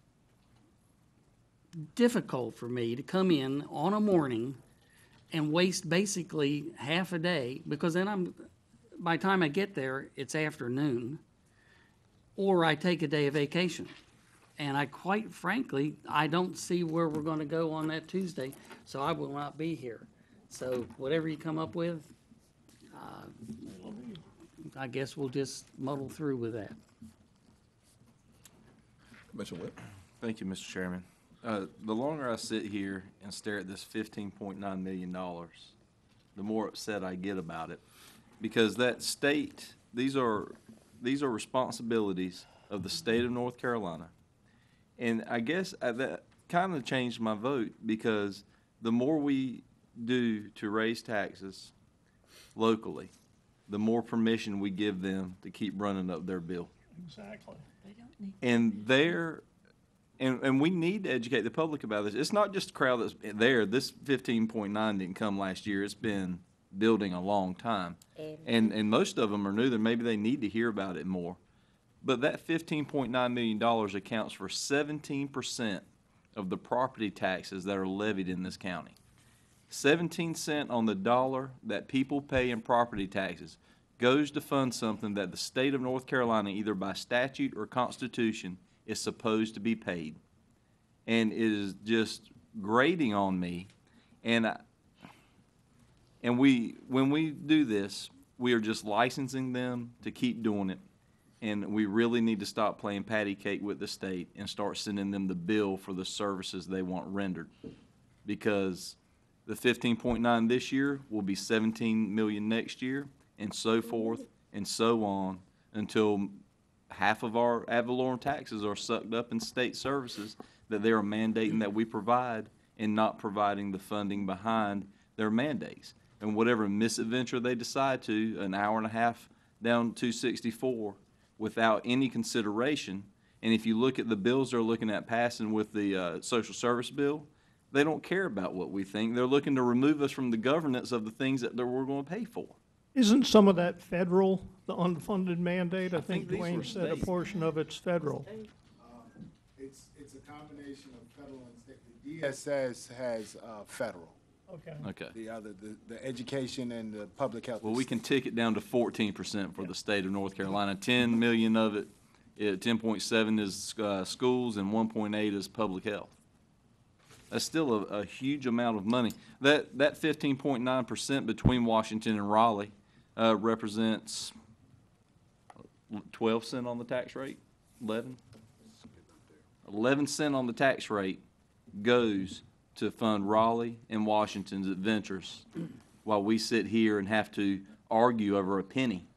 difficult for me to come in on a morning and waste basically half a day, because then by the time I get there, it's afternoon, or I take a day of vacation. And quite frankly, I don't see where we're going to go on that Tuesday, so I will not be here. So whatever you come up with, I guess we'll just muddle through with that. Commissioner Webb. Thank you, Mr. Chairman. The longer I sit here and stare at this $15.9 million, the more upset I get about it. Because that state, these are responsibilities of the state of North Carolina. And I guess that kind of changed my vote, because the more we do to raise taxes locally, the more permission we give them to keep running up their bill. Exactly. And and we need to educate the public about this. It's not just the crowd that's there. This 15.9 didn't come last year. It's been building a long time. And most of them are new, that maybe they need to hear about it more. But that $15.9 million accounts for 17% of the property taxes that are levied in this county. 17 cents on the dollar that people pay in property taxes goes to fund something that the state of North Carolina, either by statute or constitution, is supposed to be paid. And it is just grating on me. And when we do this, we are just licensing them to keep doing it. And we really need to stop playing patty cake with the state and start sending them the bill for the services they want rendered. Because the 15.9 this year will be 17 million next year, and so forth and so on, until half of our ad valorem taxes are sucked up in state services that they are mandating that we provide, and not providing the funding behind their mandates. And whatever misadventure they decide to, an hour and a half down 264 without any consideration. And if you look at the bills they're looking at passing with the social service bill, they don't care about what we think. They're looking to remove us from the governance of the things that we're going to pay for. Isn't some of that federal, the unfunded mandate? I think these were Dwayne said a state. portion of it's federal. It's a combination of federal and state. The DSS has federal. Okay. The education and the public health. Well, we can tick it down to 14% for the state of North Carolina. 10 million of it, 10.7 is schools, and 1.8 is public health. That's still a huge amount of money. That 15.9% between Washington and Raleigh represents 12 cents on the tax rate, 11 cents on the tax rate goes to fund Raleigh and Washington's adventures, while we sit here and have to argue over a penny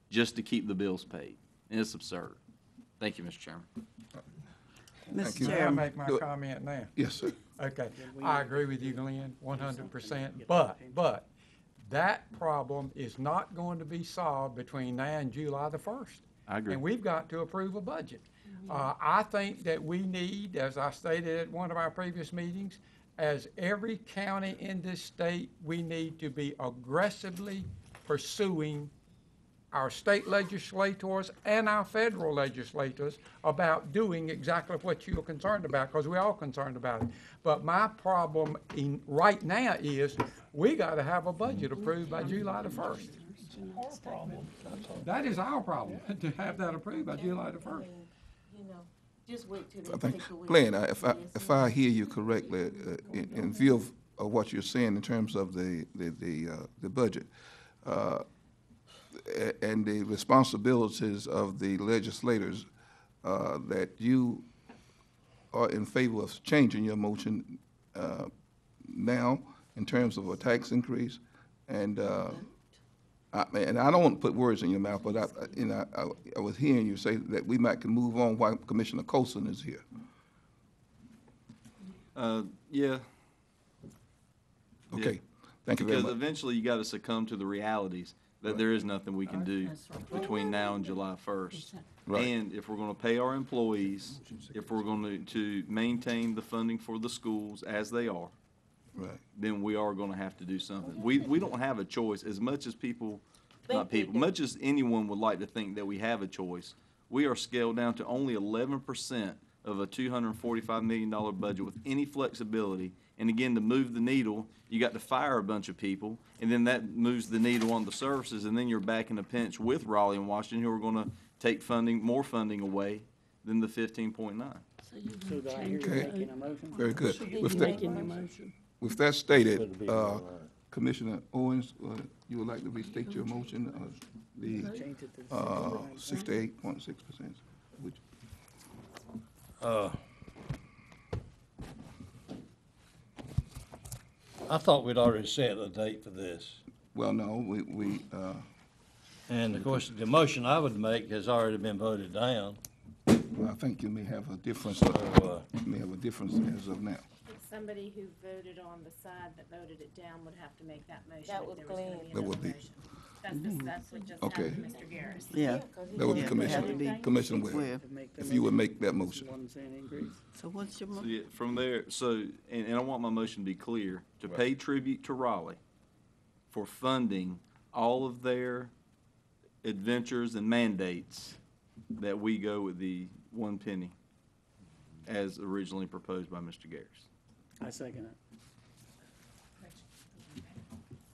just to keep the bills paid. And it's absurd. Thank you, Mr. Chairman. Thank you. May I make my comment now? Yes, sir. Okay, I agree with you, Glenn, 100%, but that problem is not going to be solved between now and July the 1st. I agree. And we've got to approve a budget. I think that we need, as I stated at one of our previous meetings, as every county in this state, we need to be aggressively pursuing our state legislators and our federal legislators about doing exactly what you're concerned about, because we're all concerned about it. But my problem right now is we got to have a budget approved by July the 1st. Our problem. That is our problem, to have that approved by July the 1st. You know, just wait till I they think, take away. Glenn, if I hear you correctly, in view of what you're saying in terms of the budget, and the responsibilities of the legislators, that you are in favor of changing your motion now in terms of a tax increase, and I don't want to put words in your mouth, but I was hearing you say that we might can move on while Commissioner Colson is here. Yeah. Okay, thank you very Because much. eventually you got to succumb to the realities that there is nothing we can do between now and July 1st. Right. And if we're going to pay our employees, if we're going to maintain the funding for the schools as they are, right, then we are going to have to do something. We don't have a choice. As much as much as anyone would like to think that we have a choice, we are scaled down to only 11% of a $245 million budget with any flexibility. And again, to move the needle, you got to fire a bunch of people, and then that moves the needle on the services, and then you're back in a pinch with Raleigh and Washington, who are going to take more funding away than the 15.9. So do I hear you Okay. making a motion? Very good. You're With making a motion? that stated, Commissioner Owens, you would like to restate your motion, the 68.6%? I thought we'd already set a date for this. Well, no, And of course, the motion I would make has already been voted down. I think you may have a difference, as of now. Somebody who voted on the side that voted it down would have to make that motion. That if was there was gonna Glenn. be That would another be. motion. That's what just Okay. happened, Mr. Garris. Yeah. That would be Yeah, Commissioner Webb, if you would make that motion. So what's your So, motion? yeah, from there, and I want my motion to be clear, to pay tribute to Raleigh for funding all of their adventures and mandates, that we go with the 1 penny as originally proposed by Mr. Garris. I second it.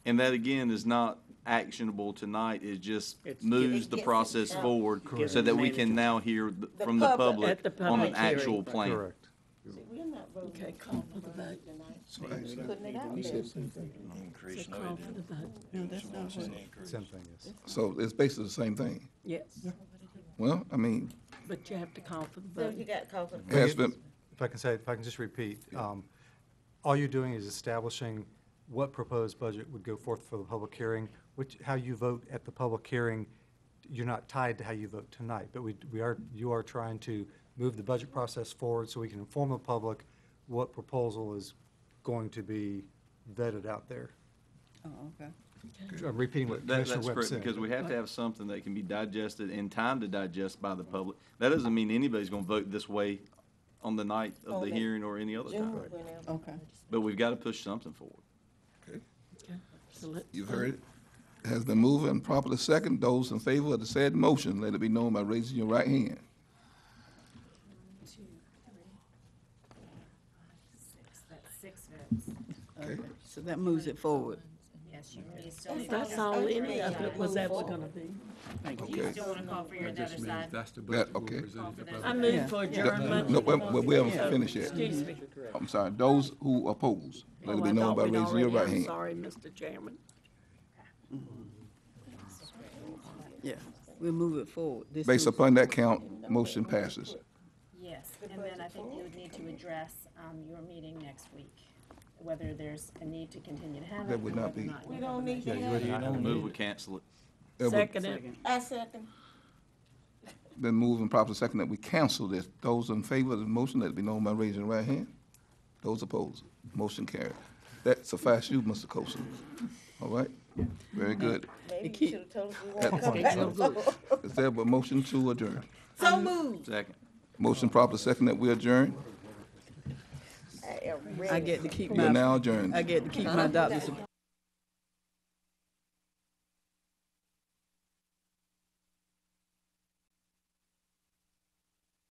And that, again, is not actionable tonight, it just moves the process forward so that we can now hear from the public At the on public an actual hearing. plan. Correct. We're not voting. Okay, call for the vote. Putting it out there. Call for the vote. No, that's not what. Same thing, yes. So it's basically the same thing. Yes, Well, I mean, but you have to call for the So vote. you got called for it has been, If I can just repeat, all you're doing is establishing what proposed budget would go forth for the public hearing, how you vote at the public hearing, you're not tied to how you vote tonight, but you are trying to move the budget process forward so we can inform the public what proposal is going to be vetted out there. Oh, okay. I'm repeating what Commissioner That's Webb correct, said. because we have to have something that can be digested in time to digest by the public. That doesn't mean anybody's gonna vote this way on the night of the hearing or any other time. Okay. But we've gotta push something forward. you've heard it. It has been moved and properly second. Those in favor of the said motion, let it be known by raising your right hand. 6, that's 6 votes. Okay. So that moves it forward. Yes, you still need to. That's all any of it was ever gonna be. Thank you. You Okay. still wanna call for your other side? Okay. Call for those I other move sides. for adjournment. No, we haven't finished yet. Excuse me. I'm sorry, those who oppose, let it Oh, be I known thought by we'd raising your already- right I'm hand. sorry, Mr. Chairman. Yeah, we'll move it forward. This Based moves- upon that count, motion passes. Yes, and then I think you would need to address, your meeting next week, whether there's a need to continue to have it. That would or not whether be. or not We you don't have need it. to have it. Don't move, we cancel it. It would Second it. I second. been moved and properly second that we cancel this. Those in favor of the motion, let it be known by raising your right hand. Those opposed, motion carried. That suffice you, Mr. Coulson. All right? Very good. Maybe you should've told us we That won't come point. back. Is there a motion to adjourn? So moved. Second. Motion properly second that we adjourn. I am I ready. get to keep We are my, now adjourned. I get to keep my doctor's